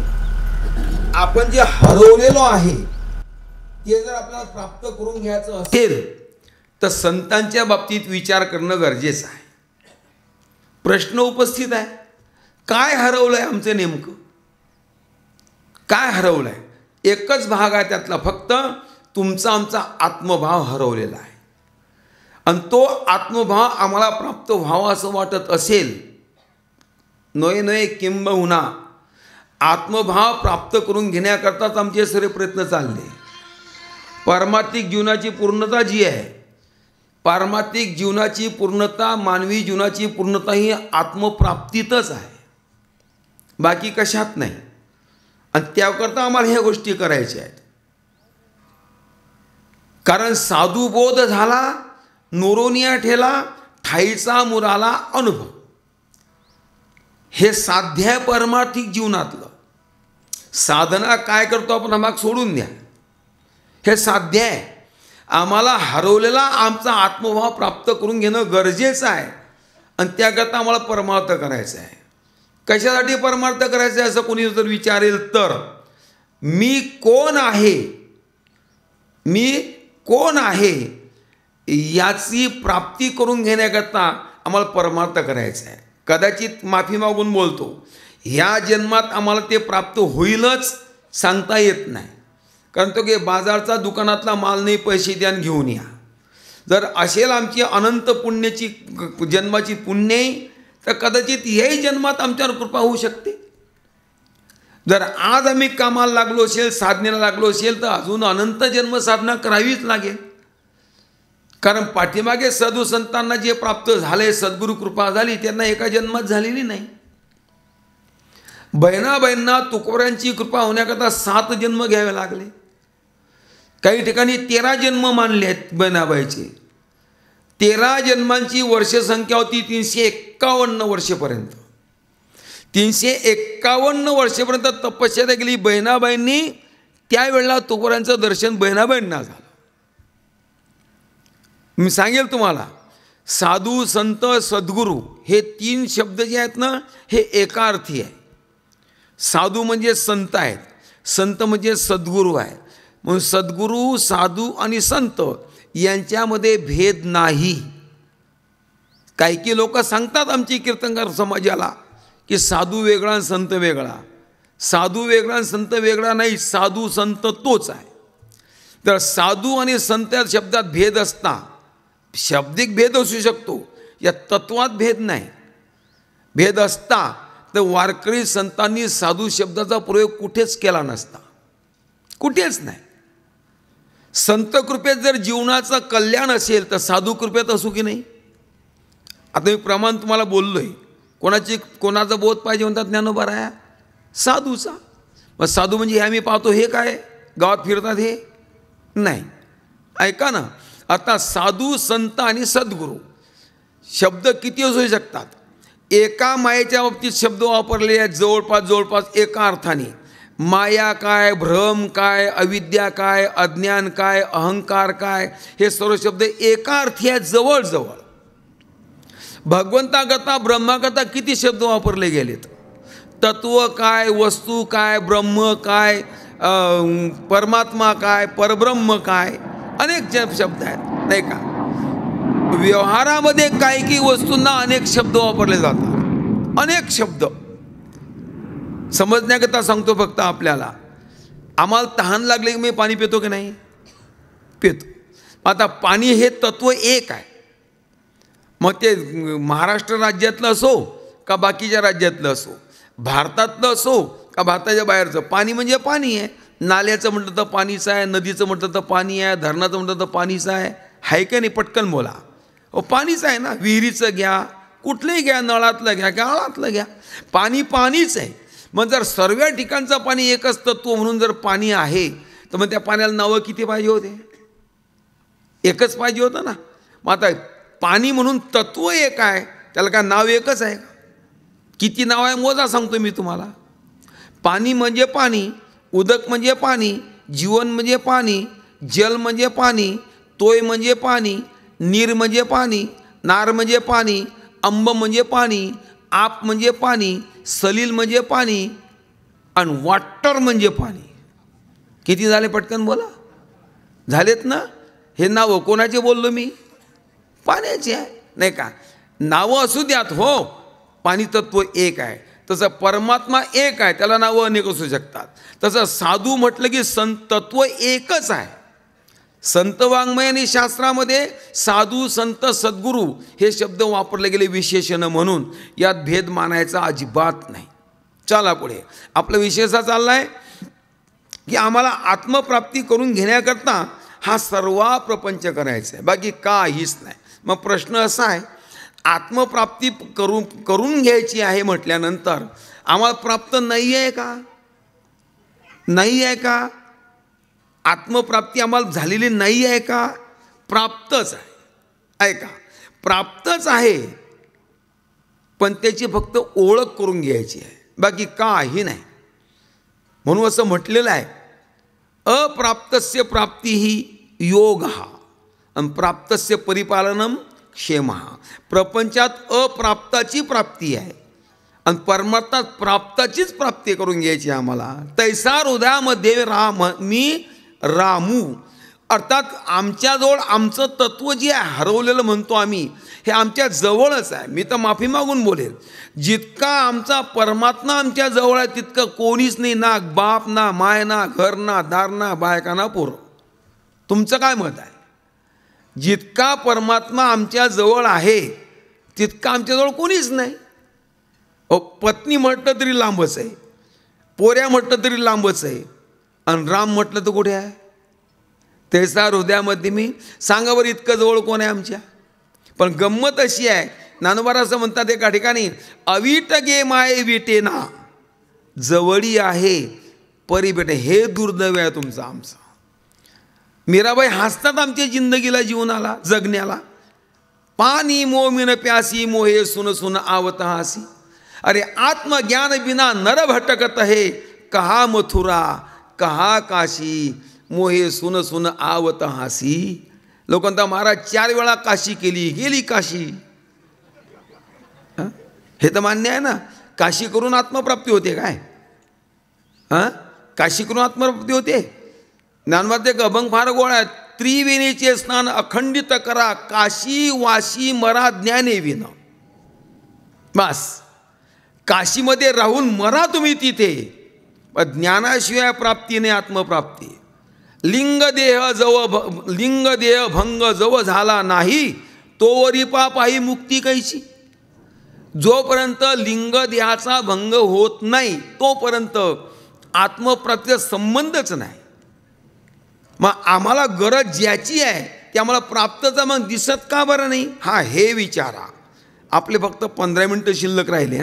आपण जे हरवलेलो आहे ते जर आपल्याला प्राप्त करून घ्यायचं असेल तर संतांच्या बाबतीत विचार करणं गरजेचं आहे. प्रश्न उपस्थित आहे, काय हरवलंय आमचं, नेमकं काय हरवलंय? एकच भाग आहे त्यातला, फक्त तुमचा आमचा आत्मभाव हरवलेला आहे. आणि तो आत्मभाव आम्हाला प्राप्त व्हावा असं वाटत असेल, नये नये किंबहुना आत्मभाव प्राप्त करून घेण्याकरताच आमचे सर्व प्रयत्न चालले. पारमार्थिक जीवनाची पूर्णता जी आहे, पारमार्थिक जीवनाची पूर्णता, मानवी जीवनाची पूर्णता ही आत्मप्राप्तीतच आहे, बाकी कशात नाही. आणि त्याकरता आम्हाला ह्या गोष्टी करायच्या आहेत. कारण साधुबोध झाला, नोरोनिया ठेला, ठाईचा मुराला अनुभव. हे साध्य आहे परमार्थिक जीवनातलं. साधना काय करतो आपण आम्हाला सोडून द्या, हे साध्य आहे. आम्हाला हरवलेला आमचा आत्मभाव प्राप्त करून घेणं गरजेचं आहे. आणि त्याकरता आम्हाला परमार्थ करायचा आहे. कशासाठी परमार्थ करायचं आहे असं कोणी जर विचारेल तर, मी कोण आहे, मी कोण आहे याची प्राप्ती करून घेण्याकरता आम्हाला परमार्थ करायचा आहे. कदाचित माफी मागून बोलतो, ह्या जन्मात आम्हाला ते प्राप्त होईलच सांगता येत नाही. कारण तो की बाजारचा दुकानातला माल नाही, पैसे द्या घेऊन या. जर असेल आमची अनंत पुण्याची जन्माची पुण्य तर कदाचित याही जन्मात आमच्यावर कृपा होऊ शकते. जर आज आम्ही कामाला लागलो असेल, साधनेला लागलो असेल तर अजून अनंत जन्म साधना करावीच लागेल. कारण पाठीमागे साधू संतांना जे प्राप्त झाले, सद्गुरू कृपा झाली, त्यांना एका जन्मात झालेली नाही. बहिणाबहिणींना तुकोऱ्यांची कृपा होण्याकरता 7 जन्म घ्यावे लागले. काही ठिकाणी 13 जन्म मानले आहेत बहिणाबाईचे. 13 जन्मांची वर्षसंख्या होती 351 वर्षेपर्यंत. 351 वर्षेपर्यंत तपश्चर्या केली बहिणाबाईंनी. त्यावेळेला तुकोबारायांचं दर्शन बहिणाबाईंना झालं. मी सांगेल तुम्हाला, साधू संत सद्गुरू हे 3 शब्द जे आहेत ना, हे एका अर्थी आहे. साधू म्हणजे संत आहेत, संत म्हणजे सद्गुरू आहे. म्हणून सद्गुरू, साधू आणि संत यांच्यामध्ये भेद नाही. काही लोक सांगतात आमची कीर्तनकार समाजाला की साधू वेगळा आणि संत वेगळा. साधू वेगळा आणि संत वेगळा नाही, साधू संत तोच आहे. तर साधू आणि संत या शब्दात भेद असता, शाब्दिक भेद असू शकतो, या तत्वात भेद नाही. भेद असता तर वारकरी संतांनी साधू शब्दाचा प्रयोग कुठेच केला नसता, कुठेच नाही. संत कृपेत जर जीवनाचं कल्याण असेल तर साधू कृपेत असू की नाही. आता मी प्रमाण तुम्हाला बोललोय. कोणाचा बोध पाहिजे म्हणतात ज्ञानोबा राया? साधूचा. मग साधू म्हणजे हे आम्ही पाहतो हे काय गावात फिरतात हे नाही. ऐका ना, आता साधू संत आणि सद्गुरू शब्द किती असू शकतात. एका मायेच्या बाबतीत शब्द वापरले आहेत जवळपास एका अर्थाने. माया काय, भ्रम काय, अविद्या काय, अज्ञान काय, अहंकार काय, हे सर्व शब्द एका अर्थी आहेत जवळजवळ. भगवंताकरता ब्रह्माकरता किती शब्द वापरले गेलेत. तत्व काय, वस्तू काय, ब्रह्म काय, परमात्मा काय, परब्रह्म काय, अनेक शब्द आहेत नाही का. व्यवहारामध्ये काही वस्तूंना अनेक शब्द वापरले जातात. अनेक शब्द समजण्याकरता सांगतो फक्त आपल्याला. आम्हाला तहान लागले की मी पाणी पितो की नाही? पितो. आता पाणी हे तत्व एक आहे. मग ते महाराष्ट्र राज्यातलं असो का बाकीच्या राज्यातलं असो, भारतातलं असो का भारताच्या बाहेरचं, पाणी म्हणजे पाणी आहे. नाल्याचं म्हटलं तर पाणीच आहे, नदीचं म्हटलं तर पाणी आहे, धरणाचं म्हटलं तर पाणीच आहे. हाय का नाही? पटकन बोला. पाणीच आहे ना. विहिरीचं घ्या, कुठलंही घ्या, नळातलं घ्या, गाळातलं घ्या, पाणी पाणीच आहे. मग जर सर्व ठिकाणचं पाणी एकच तत्व म्हणून जर पाणी आहे तर मग त्या पाण्याला नावं किती पाहिजे होते? एकच पाहिजे होतं ना. मग आता पाणी म्हणून तत्व एक आहे, त्याला काय नाव एकच आहे? किती नाव आहे मोजा सांगतो मी तुम्हाला. पाणी म्हणजे पाणी, उदक म्हणजे पाणी, जीवन म्हणजे पाणी, जल म्हणजे पाणी, तोय म्हणजे पाणी, नीर म्हणजे पाणी, नार म्हणजे पाणी, अंब म्हणजे पाणी, आप म्हणजे पाणी, सलील म्हणजे पाणी आणि वॉटर म्हणजे पाणी. किती झाले? पटकन बोला. झालेत ना. हे नावं कोणाचे बोललो मी? पाण्याचे आहे नाही का. नावं असू द्यात. हो, पाणी तत्व एक आहे. तसं परमात्मा एक आहे, त्याला नावं अनेक असू शकतात. तसं साधू म्हटलं की संत तत्व एकच आहे. संत वाङ्मय आणि शास्त्रामध्ये साधू संत सद्गुरू हे शब्द वापरले गेले विशेषण म्हणून. यात भेद मानायचा अजिबात नाही. चला पुढे. आपला विषय असा चालला आहे की आम्हाला आत्मप्राप्ती करून घेण्याकरता हा सर्व प्रपंच करायचा आहे, बाकी काहीच नाही. मग प्रश्न असा आहे, आत्मप्राप्ती करून घ्यायची आहे म्हटल्यानंतर आम्हाला प्राप्त नाही आहे का? नाही आहे का? आत्मप्राप्ती आम्हाला झालेली नाही आहे का? प्राप्तच आहे. ऐका, प्राप्तच आहे, पण त्याची फक्त ओळख करून घ्यायची आहे, बाकी काही नाही. म्हणून असं म्हटलेलं आहे, अप्राप्तस्य प्राप्ती ही योग आणि प्राप्तस्य परिपालनम क्षेम. प्रपंचात अप्राप्ताची प्राप्ती आहे आणि परमार्थात प्राप्ताचीच प्राप्ती करून घ्यायची आम्हाला. तैसा हृदयामध्ये मी रामू. अर्थात आमच्याजवळ आमचं तत्व जे हरवलेलं म्हणतो आम्ही, हे आमच्या जवळच आहे. मी तर माफी मागून बोलेल, जितका आमचा परमात्मा आमच्या जवळ आहे तितकं कोणीच नाही. ना बाप, ना माय, ना घर, ना दार, ना बायका, ना पोरं. तुमचं काय मत आहे? जितका परमात्मा आमच्या जवळ आहे तितका आमच्याजवळ कोणीच नाही. पत्नी म्हटलं तरी लांबच आहे, पोऱ्या म्हटलं तरी लांबच आहे, आणि राम म्हटलं तर कुठे आहे? तैसा हृदयामध्ये मी. सांगा बरं, इतकं जवळ कोण आहे आमच्या? पण गंमत अशी आहे, ज्ञानोबा असं म्हणतात एका ठिकाणी, अवीट गे माये विटे ना, जवळी आहे परी भेटे. हे दुर्दैव आहे तुमचं आमचं. मीराबाई हसतात आमच्या जिंदगीला, जीवनाला, जगण्याला. पाणी मोमिन प्यासी मोहे सुन सुन आवत हासी. अरे आत्मज्ञान बिना नर भटकत है, कहा मथुरा कहा काशी मोहे सुन सुन आवत हासी. लोकांना महाराज 4 वेळा काशी केली, गेली काशी. हे तर मान्य आहे ना. काशी करून आत्मप्राप्ती होते काय? काशी करून आत्मप्राप्ती होते? ज्ञानवाद एक अभंग फार गोळ आहे. त्रिवेणीचे स्नान अखंडित करा, काशी वाशी मरा ज्ञाने विन. बस काशीमध्ये राहून मरा तुम्ही तिथे. ज्ञानाशिवाय प्राप्ती नाही, आत्मप्राप्ती. लिंग देह भंग जव झाला नाही, तोवरी पापाही मुक्ती कैची. जोपर्यंत लिंग देहाचा भंग होत नाही तोपर्यंत आत्मप्राप्तीचा संबंधच नाही. मग आम्हाला गरज ज्याची आहे ती आम्हाला प्राप्तचा मग दिसत का बरं नाही? हे विचारा. आपले फक्त 15 मिनटं शिल्लक राहिले.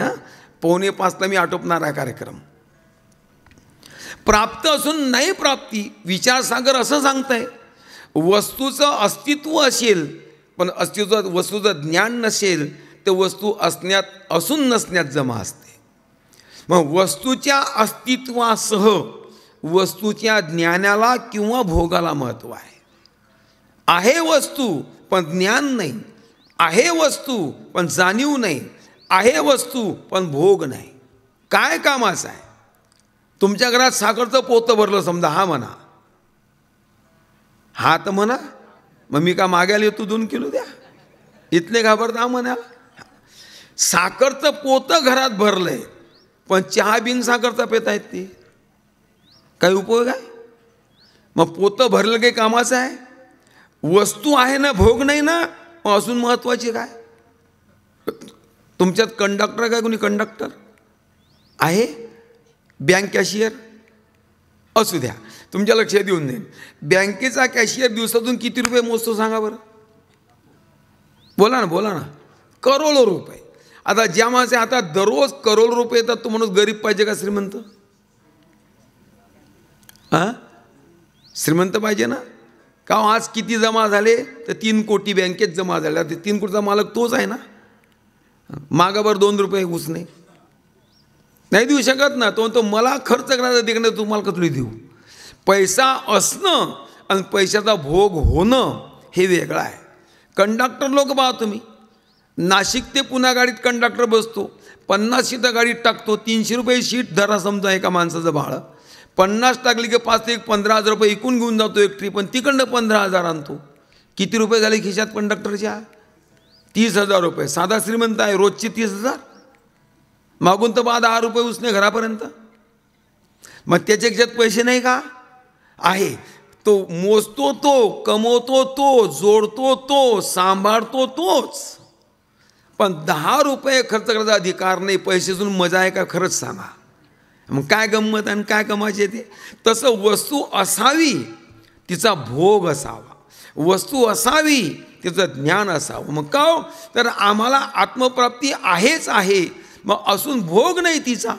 4:45 मी आटोपणार आहे कार्यक्रम. प्राप्त असून नाही प्राप्ती. विचारसागर असं सांगताय, वस्तूचं अस्तित्व असेल पण वस्तूचं ज्ञान नसेल ते वस्तू असण्यात असून नसण्यात जमा असते. मग वस्तूच्या अस्तित्वासह वस्तूच्या ज्ञानाला किंवा भोगाला महत्त्व आहे. आहे वस्तू पण ज्ञान नाही, आहे वस्तू पण जाणीव नाही, आहे वस्तू पण भोग नाही. काय कामाचं आहे? तुमच्या घरात साखरचं पोतं भरलं समजा, म्हणा, तर म्हणा. मग मी का मागायला येतो 2 किलो द्या, इथले घाबरता म्हणा. साखरचं पोतं घरात भरलंय पण चहा बिन साखरचा पेता येत ते काही उपयोग आहे? मग पोतं भरलं काही कामाचं आहे? वस्तू आहे ना, भोग नाही ना, असून महत्वाची काय? तुमच्यात कंडक्टर काय? कोणी कंडक्टर आहे? बँक कॅशियर असू द्या. तुमच्या लक्षात येऊन जाईल, बँकेचा कॅशियर दिवसातून किती रुपये मोजतो सांगा बरं? बोला ना. करोडो रुपये. आता ज्या माणसे आता दररोज करोड रुपये येतात तो माणूस गरीब पाहिजे का श्रीमंत? श्रीमंत पाहिजे ना. का आज किती जमा झाले? तर 3 कोटी बँकेत जमा झाले. ते 3 कोटीचा मालक तोच आहे ना. मागावर 2 रुपये उसने नाही देऊ शकत ना. तो मला खर्च करायचा देखणं तुम्हाला कसली देऊ? पैसा असणं आणि पैशाचा भोग होणं हे वेगळं आहे. कंडक्टर लोक पहा तुम्ही, नाशिक ते पुणे गाडीत कंडक्टर बसतो, 50 सीटं गाडीत टाकतो, 300 रुपये सीट धरा समजा एका माणसाचं भाडं. 50 टाकली की 5 ते 15,000 रुपये इकून घेऊन जातो एक ट्रिप, पण तिकडनं 15,000 आणतो. किती रुपये झाले खिशात कंडक्टरच्या? 30,000 रुपये. साधा श्रीमंत आहे, रोजचे 30,000 मागून तर 10 रुपये उसने घरापर्यंत. मग त्याच्या खिशात पैसे नाही का? आहे. तो मोजतो तो, कमवतो तो, जोडतो तो, सांभाळतो तोच. पण 10 रुपये खर्च करायचा अधिकार नाही. पैशातून मजा आहे का? खरंच सांगा. मग काय गंमत आणि काय कमायचे ते? तसं वस्तू असावी, तिचा भोग असावा. वस्तू असावी, तिचं ज्ञान असावं. मग का? तर आम्हाला आत्मप्राप्ती आहेच आहे, मग असून भोग नाही तिचा,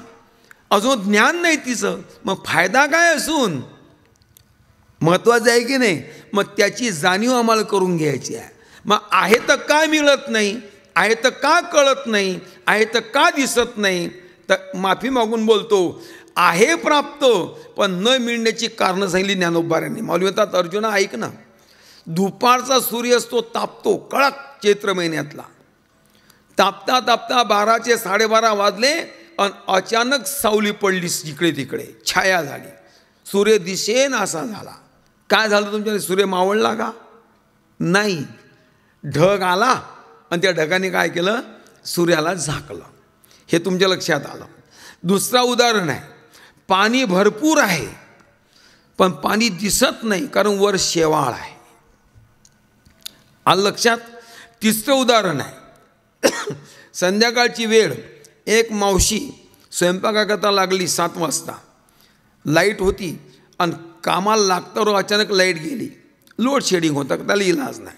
अजून ज्ञान नाही तिचं, मग फायदा काय असून? महत्त्वाचं आहे की नाही? मग त्याची जाणीव आम्हाला करून घ्यायची आहे. मग आहे तर का मिळत नाही? आहे तर का कळत नाही? आहे तर का दिसत नाही? तर माफी मागून बोलतो, आहे प्राप्त पण न मिळण्याची कारणं सांगितली ज्ञानोबाऱ्यांनी. माऊली म्हणतात, अर्जुना ऐक ना, दुपारचा सूर्य असतो, तापतो कडक चैत्र महिन्यातला. तापता तापता 12चे 12:30 वाजले आणि अचानक सावली पडली जिकडे तिकडे, छाया झाली, सूर्य दिसेन असा झाला. काय झालं तुमच्या? सूर्य मावळला का? नाही. ढग आला आणि त्या ढगाने काय केलं? सूर्याला झाकलं. हे तुमच्या लक्षात आलं. दुसरा उदाहरण आहे, पाणी भरपूर आहे पण पाणी दिसत नाही कारण वर शेवाळ आहे. आलं लक्षात? तिसरं उदाहरण आहे, संध्याकाळची वेळ, एक मावशी स्वयंपाकाकरता लागली 7 वाजता. लाईट होती आणि कामाला लागतं अचानक लाईट गेली. लोड शेडिंग होतं, त्याला इलाज नाही.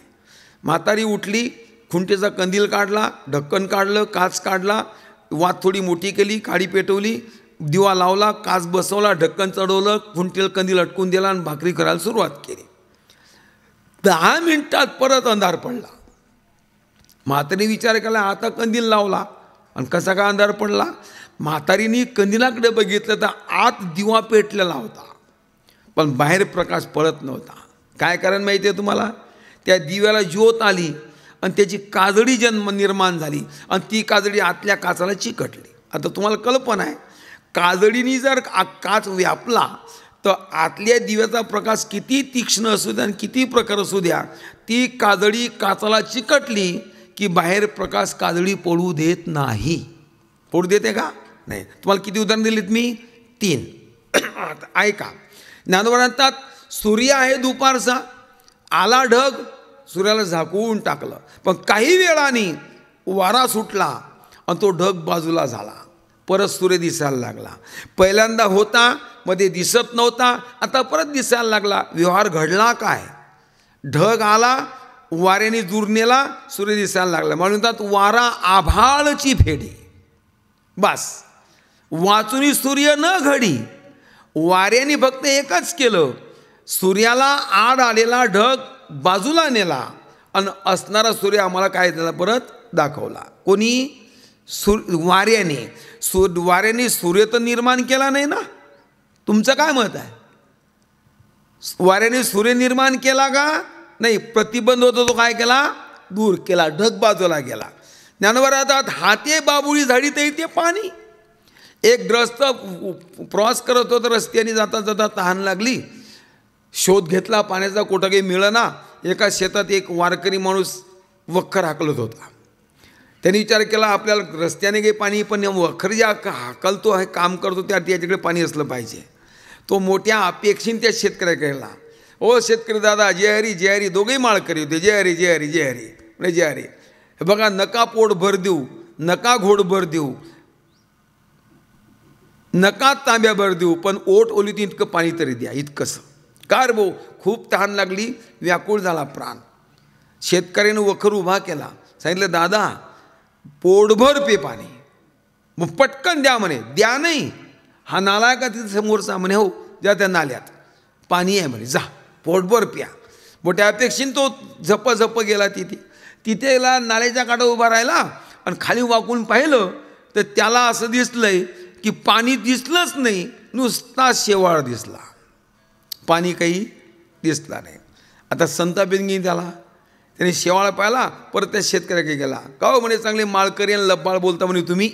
म्हातारी उठली, खुंटीचा कंदील काढला, ढक्कन काढलं, काच काढला, वात थोडी मोठी केली, काडी पेटवली, दिवा लावला, काच बसवला, ढक्कन चढवलं, खुंटीला कंदील अटकून दिला आणि भाकरी करायला सुरुवात केली. 10 मिनिटात परत अंधार पडला. म्हातारीने विचार केला, आता कंदील लावला आणि कसा का अंधार पडला. म्हातारीने कंदिलाकडे बघितलं तर आत दिवा पेटलेला होता, पण बाहेर प्रकाश पडत नव्हता. काय कारण माहिती आहे तुम्हाला? त्या दिव्याला ज्योत आली आणि त्याची काजळी निर्माण झाली आणि ती काजळी आतल्या काचाला चिकटली. आता तुम्हाला कल्पना आहे, काजळीने जर काच व्यापला तर आतल्या दिव्याचा प्रकाश किती तीक्ष्ण असू द्या आणि किती प्रखर असू द्या, ती काजळी काचाला चिकटली की बाहेर प्रकाश काजळी पडू देत नाही. पडू देते का? नाही. तुम्हाला किती उदाहरण दिलीत मी? 3. आता ऐका. ज्ञानोबा म्हणतात, सूर्य आहे दुपारचा, आला ढग, सूर्याला झाकून टाकलं, पण काही वेळाने वारा सुटला आणि तो ढग बाजूला झाला, परत सूर्य दिसायला लागला. पहिल्यांदा होता, मध्ये दिसत नव्हता, आता परत दिसायला लागला. व्यवहार घडला काय? ढग आला, वाऱ्याने दूर नेला, सूर्य दिसायला लागला. म्हणतात वारा आभाळची फेडी. बस, वाचुनी सूर्य न घडी. वाऱ्याने फक्त एकच केलं, सूर्याला आड आलेला ढग बाजूला नेला आणि असणारा सूर्य आम्हाला काय झाला परत दाखवला. कोणी? वाऱ्याने. वाऱ्याने सूर्य तर निर्माण केला नाही ना. तुमचं काय मत आहे? वाऱ्याने सूर्य निर्माण केला का? नाही. प्रतिबंध होतो तो काय केला? दूर केला, ढग बाजूला गेला. ज्ञानोबा राहतात, हाते बाबुळी झाडी ते इथे पाणी. एक ग्रस्त प्रवास करत होता, रस्त्याने जाता जाता तहान लागली, शोध घेतला पाण्याचा, कुठं काही मिळेना. एका शेतात एक वारकरी माणूस वखर हाकलत होता. त्यांनी विचार केला, आपल्याला रस्त्याने काही पाणी, पण वखर ज्या हाकलतो आहे, काम करतो, त्याच्याकडे पाणी असलं पाहिजे. तो मोठ्या अपेक्षेने त्या शेतकऱ्याकडे गेला. ओ शेतकरी दादा, जय हरी जय हरी. दोघेही माळकरी होते. जय हरी जय हरी जय हरी. म्हणजे जय हरी. हे बघा, नका पोट भर देऊ, नका घोड भर देऊ, नका तांब्याभर देऊ, पण ओट ओलीत इतकं पाणी तरी द्या. इतकंसं कार भाऊ. खूप तहान लागली, व्याकुळ झाला प्राण. शेतकऱ्यानं वखर उभा केला, सांगितलं दादा पोटभर पे पाणी. मग पटकन द्या म्हणे. द्या नाही, हा नाला आहे का तिथे समोरचा? म्हणे हो, द्या त्या नाल्यात पाणी आहे म्हणे, जा पोटभर प्या. मोठ्या अपेक्षेने तो झप गेला तिथे नाल्याच्या काठा उभा राहिला आणि खाली वाकून पाहिलं तर त्याला असं दिसलंय की पाणी दिसलंच नाही, नुसता शेवाळ दिसला, पाणी काही दिसला नाही. आता संतापेन गेली त्याने शेवाळ पाहिला. परत त्या शेतकऱ्याकडे गेला. का हो म्हणे, चांगले माळकरी आणि लब्बाळ बोलता म्हणे तुम्ही.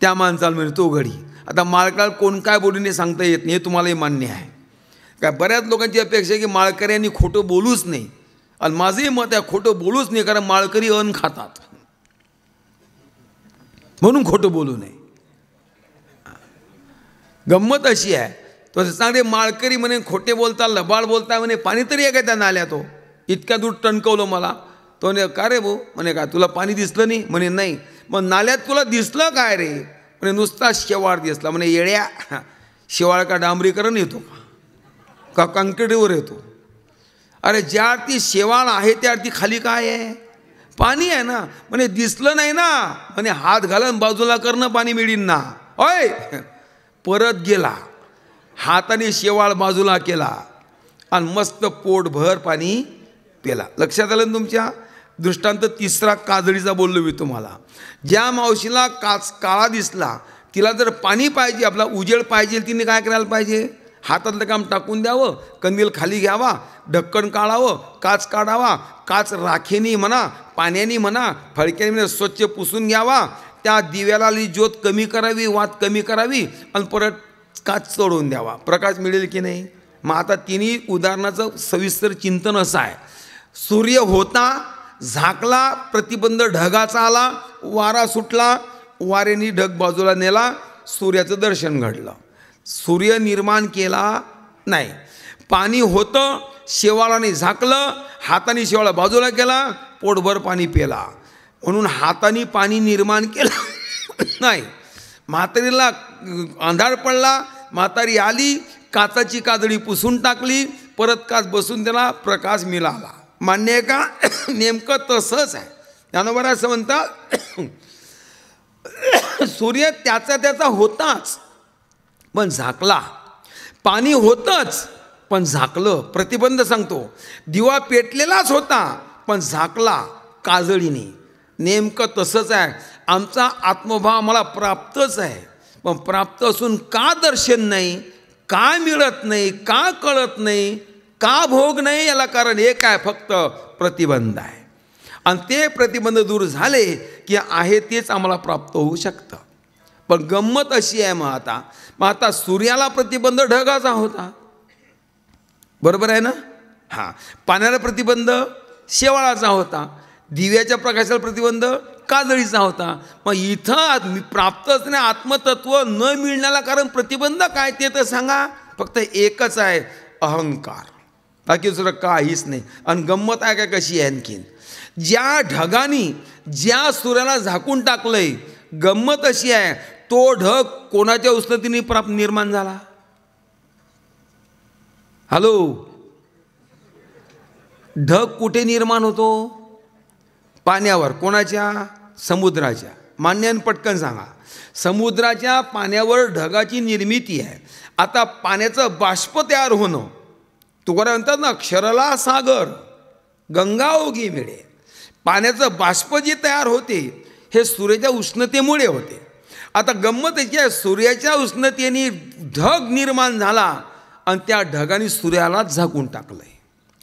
त्या माणसाला म्हणे तो घडी. आता माळकऱ्याला कोण काय बोलून सांगता येत नाही, हे तुम्हालाही मान्य आहे. काय बऱ्याच लोकांची अपेक्षा आहे की माळकऱ्यांनी खोटं बोलूच नाही, आणि माझंही मत आहे खोटं बोलूच नाही, कारण माळकरी अन्न खातात म्हणून खोटं बोलू नये. गंमत अशी आहे, तो चांगले माळकरी म्हणे खोटे बोलता, लबाड बोलता, म्हणे पाणी तरी आहे का त्या नाल्यात? तो इतक्या दूर टणकवलं मला. तो म्हणे का रे भाऊ? म्हणे काय तुला पाणी दिसलं नाही? म्हणे नाही. मग नाल्यात तुला दिसलं काय रे? म्हणे नुसता शेवाळ दिसला. म्हणे येड्या, शेवाळ का डांबरीकरण येतो का कंक्रीटवर येतो? अरे ज्या अर्थी शेवाळ आहे त्या अर्थी खाली काय आहे? पाणी आहे ना. म्हणे दिसलं नाही ना. म्हणे हात घालून बाजूला करणं, पाणी मिळीन ना. ओय, परत गेला, हाताने शेवाळ बाजूला केला आणि मस्त पोटभर पाणी पेला. लक्षात आलं ना तुमच्या? दृष्टांत तिसरा काजळीचा बोललो मी तुम्हाला. ज्या मावशीला काळा दिसला, तिला जर पाणी पाहिजे, आपला उजेड पाहिजे, तिने काय करायला पाहिजे? हातातलं काम टाकून द्यावं, कंदील खाली घ्यावा, ढक्कन काढावं, काच काढावा, काच राखेनी म्हणा, पाण्याने म्हणा, फडक्याने म्हणा स्वच्छ पुसून घ्यावा, त्या दिव्याला ज्योत कमी करावी, वात कमी करावी आणि परत काच चढवून द्यावा. प्रकाश मिळेल की नाही? मग आता तिन्ही उदाहरणाचं सविस्तर चिंतन असं आहे. सूर्य होता, झाकला, प्रतिबंध ढगाचा आला, वारा सुटला, वाऱ्याने ढग बाजूला नेला, सूर्याचं दर्शन घडलं. सूर्य निर्माण केला नाही. पाणी होतं, शेवाळाने झाकलं, हाताने शेवाळा बाजूला केला, पोटभर पाणी पेला. म्हणून हाताने पाणी निर्माण केलं नाही. म्हातारीला अंधार पडला, म्हातारी आली, काचाची काजळी पुसून टाकली, परत काच बसून त्याला प्रकाश मिळाला. मान्य आहे का? नेमकं तसंच आहे. ज्ञानोबा असं म्हणतात, सूर्य त्याचा होताच पण झाकला. पाणी होतंच पण झाकलं. प्रतिबंध सांगतो, दिवा पेटलेलाच होता पण झाकला काजळीने. नेमकं तसंच आहे, आमचा आत्मभाव आम्हाला प्राप्तच आहे, पण प्राप्त असून का दर्शन नाही, का मिळत नाही, का कळत नाही, का भोग नाही, याला कारण एक आहे, फक्त प्रतिबंध आहे. आणि ते प्रतिबंध दूर झाले की आहे तेच आम्हाला प्राप्त होऊ शकतं. पण गंमत अशी आहे, मग आता सूर्याला प्रतिबंध ढगाचा होता, बरोबर आहे ना. हां, पाण्याला प्रतिबंध शेवाळाचा होता, दिव्याच्या प्रकाशाला प्रतिबंध काजळीचा होता. मग इथं प्राप्त असणे आत्मतत्व न मिळण्याला कारण प्रतिबंध काय ते तर सांगा. फक्त एकच आहे, अहंकार, बाकी दुसरं काहीच नाही. आणि गंमत आहे काय कशी आहे आणखीन, ज्या ढगानी ज्या सूर्याला झाकून टाकलंय, गंमत अशी आहे, तो ढग कोणाच्या उष्णतेने निर्माण झाला. हॅलो, ढग कुठे निर्माण होतो? पाण्यावर. कोणाच्या? समुद्राच्या. मान्य आणि पटकन सांगा. समुद्राच्या पाण्यावर ढगाची निर्मिती आहे. आता पाण्याचं बाष्प तयार होणं, तुकाराम म्हणतात ना, क्षरला सागर गंगा ओगी मिळे. पाण्याचं बाष्प जे तयार होते हे सूर्याच्या उष्णतेमुळे होते. आता गंमत याची आहे, सूर्याच्या उष्णतेने ढग निर्माण झाला आणि त्या ढगाने सूर्यालाच झाकून टाकलंय.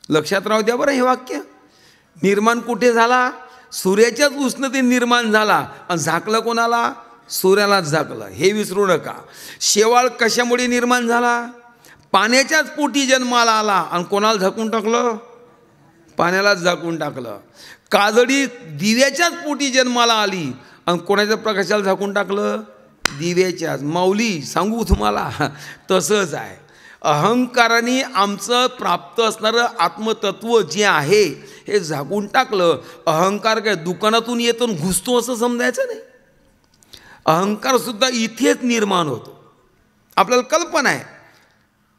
लक्षात राहू द्या बरं हे वाक्य. निर्माण कुठे झाला? सूर्याच्याच उष्णतेने निर्माण झाला आणि झाकलं कोणाला? सूर्यालाच झाकलं. हे विसरू नका. शेवाळ कशामुळे निर्माण झाला? पाण्याच्याच पोटी जन्माला आला आणि कोणाला झाकून टाकलं? पाण्यालाच झाकून टाकलं. काजळी दिव्याच्याच पोटी जन्माला आली आणि कोणाच्या प्रकाशाला झाकून टाकलं? दिव्याच्याच. माऊली सांगू तुम्हाला, तसंच आहे. अहंकाराने आमचं प्राप्त असणारं आत्मतत्व जे आहे हे झाकून टाकलं. अहंकार काय दुकानातून येतो घुसतो असं समजायचं नाही. अहंकारसुद्धा इथेच निर्माण होतो. आपल्याला कल्पना आहे,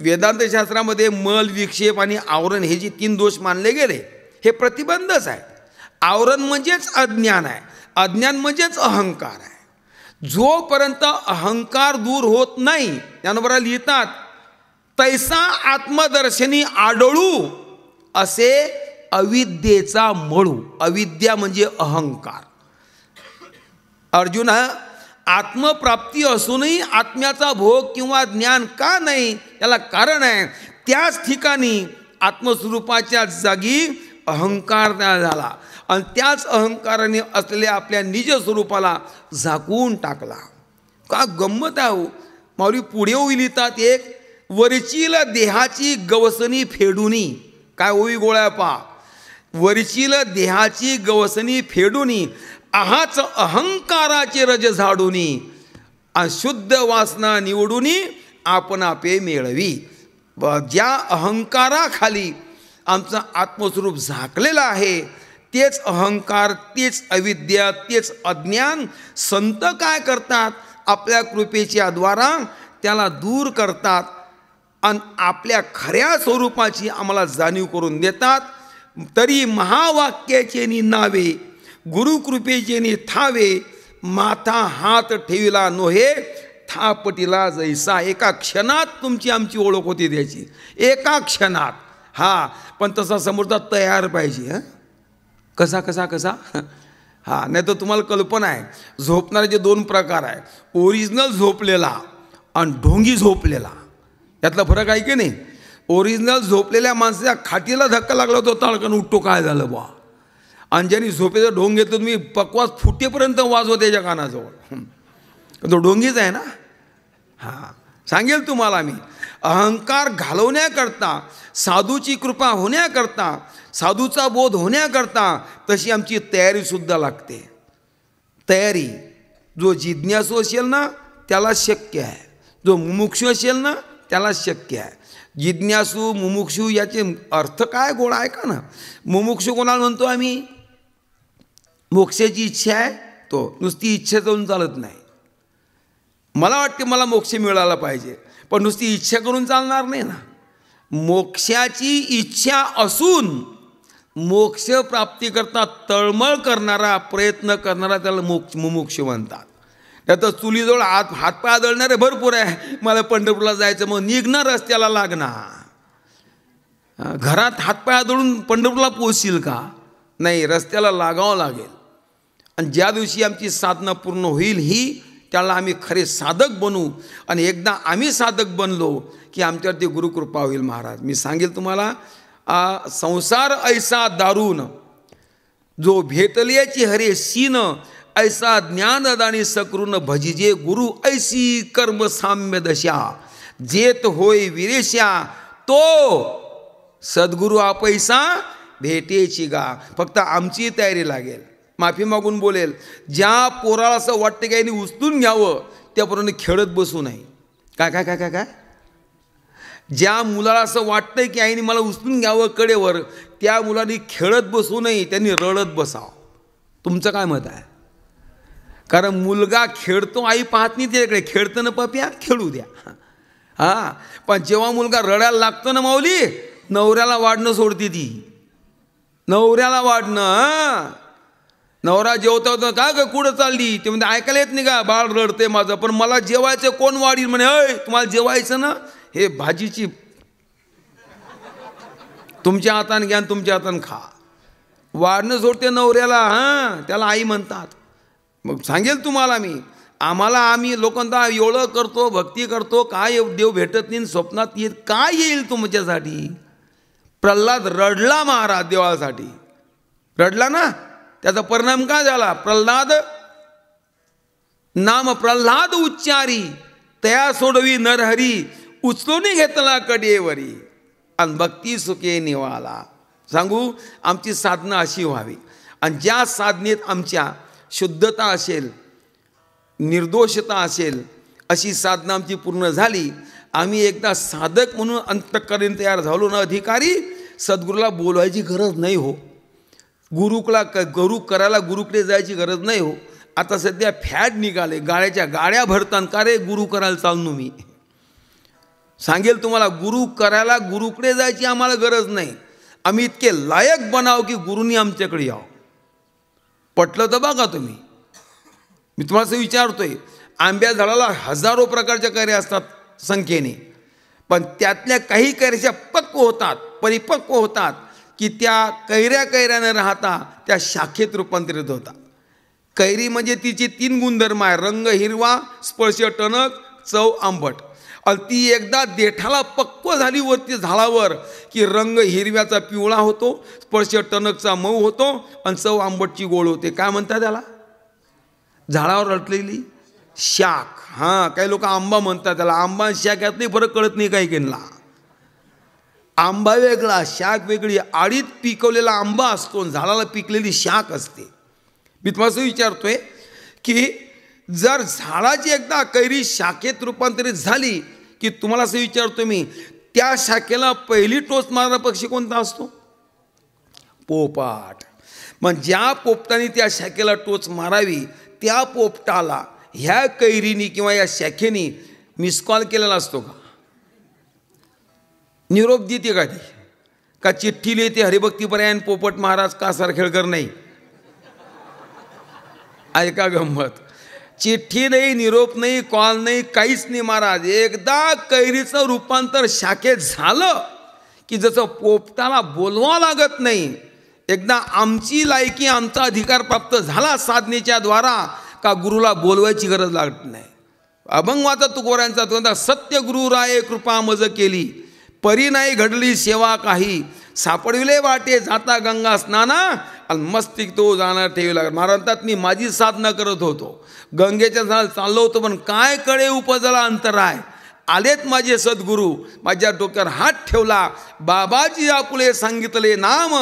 वेदांतशास्त्रामध्ये मल, विक्षेप आणि आवरण हे जे 3 दोष मानले गेले हे प्रतिबंधच आहे. आवरण म्हणजेच अज्ञान आहे, अज्ञान म्हणजेच अहंकार आहे. जोपर्यंत अहंकार दूर होत नाही, त्यानंतर लिहितात, तैसा आत्मदर्शनी आढळू असे अविद्येचा मळू. अविद्या म्हणजे अहंकार. अर्जुन, आत्मप्राप्ती असूनही आत्म्याचा भोग किंवा ज्ञान का नाही? याला कारण आहे, त्याच ठिकाणी आत्मस्वरूपाच्या जागी अहंकार तयार झाला आणि त्याच अहंकाराने असलेल्या आपल्या निज स्वरूपाला झाकून टाकला. का गंमत आहे. माऊली पुढे लिहितात, एक वरचील देहाची गवसणी फेडुनी. काय ओवी गोळ्या पा. वरचील देहाची गवसणी फेडुनी, आहाच अहंकाराचे रज झाडुनी, अशुद्ध वासना निवडुनी आपण आपे मेळवी. ज्या अहंकाराखाली आमचं आत्मस्वरूप झाकलेलं आहे तेच अहंकार, तेच अविद्या, तेच अज्ञान संत काय करतात? आपल्या कृपेच्या द्वारा त्याला दूर करतात आणि आपल्या खऱ्या स्वरूपाची आम्हाला जाणीव करून देतात. तरी महावाक्याचे नावे गुरुकृपेचे थावे, माथा हात ठेविला नोहे थापटीला जैसा. एका क्षणात तुमची आमची ओळख होती त्याची, एका क्षणात. हा, पण तसा समोरचा तयार पाहिजे. कसा कसा कसा हा, नाही तर तुम्हाला कल्पना आहे, झोपणारे 2 प्रकार आहे, ओरिजिनल झोपलेला आणि ढोंगी झोपलेला. यातला फरक आहे की नाही? ओरिजिनल झोपलेल्या माणसाच्या खाटीला धक्का लागला होता, तळकन उठतो, काय झालं बा. आणि ज्यांनी झोपेचं ढोंग घेतलं, तुम्ही पकवास फुटेपर्यंत वाजव त्याच्या कानाजवळ, तो ढोंगीच आहे ना. हां, सांगेल तुम्हाला मी. अहंकार घालवण्याकरता, साधूची कृपा होण्याकरता, साधूचा बोध होण्याकरता तशी आमची तयारीसुद्धा लागते. तयारी जो जिज्ञासू असेल ना त्याला शक्य आहे, जो मुमुक्षू असेल ना त्याला शक्य आहे. जिज्ञासू मुमुक्षू याचे अर्थ काय गोळा आहे का ना. मुमुक्षू कोणाला म्हणतो आम्ही? मोक्षाची इच्छा आहे तो, नुसती इच्छा जाऊन चालत नाही. मला वाटते मला मोक्ष मिळाला पाहिजे, पण नुसती इच्छा करून चालणार नाही ना. मोक्षाची इच्छा असून मोक्ष प्राप्तीकरता तळमळ करणारा, प्रयत्न करणारा त्याला मुमुक्ष म्हणतात. त्यात चुलीजवळ हातपाय आदळणारे भरपूर आहे. मला पंढरपूरला जायचं, मग निघणार रस्त्याला लागणार. घरात हातपाय आदळून पंढरपूरला पोहोचशील का? नाही, रस्त्याला लागावं लागेल. आणि ज्या दिवशी आमची साधना पूर्ण होईल त्याला आम्ही खरे साधक बनू. आणि एकदा आम्ही साधक बनलो की आमच्यावरती गुरुकृपा होईल. महाराज, मी सांगेल तुम्हाला, संसार ऐसा दारुण, जो भेटल्याची हरे सीन, ऐसा ज्ञानदानी सकरून भजिजे गुरु, ऐसी कर्म साम्य दशा, जेत होय विरेशा, तो सद्गुरू आपैसा भेटेची गा. फक्त आमची तयारी लागेल. माफी मागून बोलेल, ज्या पोराला असं वाटतं की यांनी उचलून घ्यावं त्या पोराने खेळत बसू नये. काय काय काय काय काय ज्या मुलाला असं वाटतंय की आईने मला उचलून घ्यावं कडेवर, त्या मुलांनी खेळत बसू नये, त्यांनी रडत बसावं. तुमचं काय मत आहे? कारण मुलगा खेळतो, आई पाहत नाही त्याच्याकडे. खेळतं ना पप्या, खेळू द्या. हां, पण जेव्हा मुलगा रडायला लागतो ना माऊली, नवऱ्याला वाढणं सोडते ती. नवऱ्याला वाढणं. नवरा जेवता होता, का ग कुठं चालली? ते म्हणजे ऐकायला येत नाही का, बाळ रडते माझं, पण मला जेवायचं कोण वाढील? म्हणे, अय तुम्हाला जेवायचं ना, हे भाजीची तुमच्या हाताने घ्या, तुमच्या हाताने खा. वाढणं सोडते नवऱ्याला. हां, त्याला आई म्हणतात. मग सांगेल तुम्हाला मी, आम्ही लोकांना एवढं करतो, भक्ती करतो, काय देव भेटत नाही, स्वप्नात येत काय येईल तुमच्यासाठी? प्रल्हाद रडला महाराज देवासाठी. रडला ना, त्याचा परिणाम काय झाला? प्रल्हाद नाम प्रल्हाद उच्चारी, तया सोडवी नरहरी, उचलून घेतला कडेवरी, आणि भक्ती सुखे निवाला. सांगू, आमची साधना अशी व्हावी. आणि ज्या साधनेत आमच्या शुद्धता असेल, निर्दोषता असेल, अशी साधना आमची पूर्ण झाली, आम्ही एकदा साधक म्हणून अंतःकरण तयार झालो ना अधिकारी, सद्गुरूला बोलवायची गरज नाही हो. गुरु करायला गुरुकडे जायची गरज नाही हो. आता सध्या फॅड निघाले, गाड्याच्या गाड्या भरतात. का रे गुरु करायला चाललो मी? सांगेल तुम्हाला, गुरु करायला गुरुकडे जायची आम्हाला गरज नाही. आम्ही इतके लायक बनाव की गुरुनी आमच्याकडे यावं. पटलं तर बघा तुम्ही. मी तुम्हाला असं विचारतोय, आंब्या झाडाला हजारो प्रकारच्या कैऱ्या असतात संख्येने, पण त्यातल्या काही कैऱ्याच्या पक्व होतात, परिपक्व होतात, की त्या कैऱ्याने राहता त्या शाखेत रूपांतरित होतात. कैरी म्हणजे तिचे 3 गुणधर्म आहे: रंग हिरवा, स्पर्श टणक, चव आंबट. आणि ती एकदा देठाला पक्व झाली वरती झाडावर की रंग हिरव्याचा पिवळा होतो, स्पर्श टणकचा मऊ होतो, आणि चव आंबटची गोड होते. काय म्हणतात त्याला? झाडावर अडकलेली शाख. हां, काही लोक आंबा म्हणतात त्याला. आंबा शाख यात नाही फरक कळत नाही काही केला. आंबा वेगळा, शाख वेगळी. आडीत पिकवलेला आंबा असतो, झाडाला पिकलेली शाख असते. मी तुम्हाला असं विचारतोय की जर झाडाची एकदा कैरी शाखेत रूपांतरित झाली की तुम्हाला असं विचारतो मी, त्या शाखेला पहिली टोच मारणारा पक्षी कोणता असतो? पोपट. मग ज्या पोपटाने त्या शाखेला टोच मारावी, त्या पोपटाला ह्या कैरीनी किंवा या शाखेनी मिस कॉल केलेला असतो का? निरोप देते का ती? का चिठ्ठी लिहिते, हरिभक्तीपरायण पोपट महाराज का सरखेळकर नाही? ऐका गंमत. चिठ्ठी नाही, निरोप नाही, कॉल नाही, काहीच नाही महाराज. एकदा कैरीचं रूपांतर शाखेत झालं की जसं पोपटाला बोलवा लागत नाही, एकदा आमची लायकी, आमचा अधिकार प्राप्त झाला साधनेच्या द्वारा, का गुरुला बोलवायची गरज लागत नाही. अभंगवाचा तुकोरांचा तो सत्य गुरु राये कृपा मज केली, परी नाही घडली सेवा काही, सापडविले वाटे जाता गंगा स्नाना, आणि मस्तिक तो जाणार ठेवी लागला. महाराजांतात मी माझी साधना करत होतो, गंगेच्या झाड चाललो होतो, पण काय कळे उपजला अंतराय. आलेत माझे सद्गुरू, माझ्या डोक्यावर हात ठेवला, बाबाजी आपुले सांगितले नाम,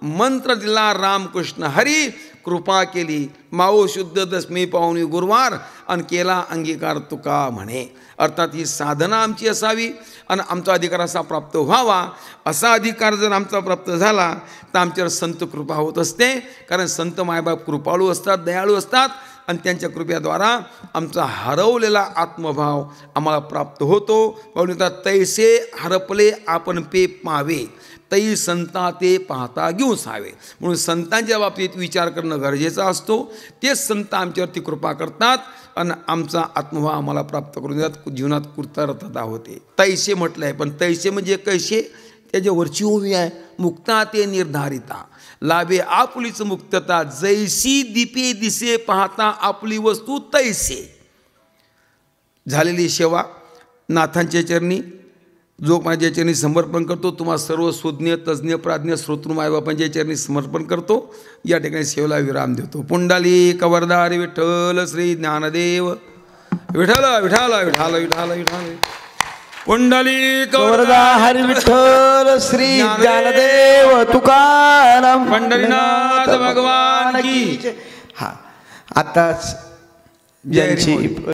मंत्र दिला रामकृष्ण हरी, कृपा केली माओ शुद्ध दशमी पाहुणी गुरुवार, आणि केला अंगीकार तुका म्हणे. अर्थात ही साधना आमची असावी आणि आमचा अधिकार असा प्राप्त व्हावा. असा अधिकार जर आमचा प्राप्त झाला तर आमच्यावर संत कृपा होत असते. कारण संत मायबाप कृपाळू असतात, दयाळू असतात, आणि त्यांच्या कृपेद्वारा आमचा हरवलेला आत्मभाव आम्हाला प्राप्त होतो. म्हणून तैसे हरपले आपण पे पावे, तै संता ते पाहता घेऊन सावे. म्हणून संतांच्या बाबतीत विचार करणं गरजेचं असतो. तेच संत आमच्यावरती कृपा करतात आणि आमचा आत्मभाव आम्हाला प्राप्त करून देतात. जीवनात कृतार्थता होते. तैसे म्हटलं आहे, पण तैसे म्हणजे कैसे त्याच्यावरची ओवी आहे, मुक्ता ते निर्धारिता लाभे आपुलीच मुक्तता, जैसी दीपे दिसे पाहता आपली वस्तू तैसे. झालेली सेवा नाथांच्या चरणी जो माझ्या चरणी समर्पण करतो, तुम्हा सर्व सुज्ञ तज्ज्ञ प्राज्ञ श्रोतृ मायबापांच्या चरणी समर्पण करतो. या ठिकाणी सेवेला विराम देतो. पुंडलिक वरदारी विठ्ठल श्री ज्ञानदेव विठ्ठल विठ्ठल विठ्ठल विठ्ठल विठ्ठल. पुंडलिक वरदा हरी विठ्ठल श्री ज्ञानदेव तुकाराम पंढरीनाथ भगवान की. हा आताच ज्यांची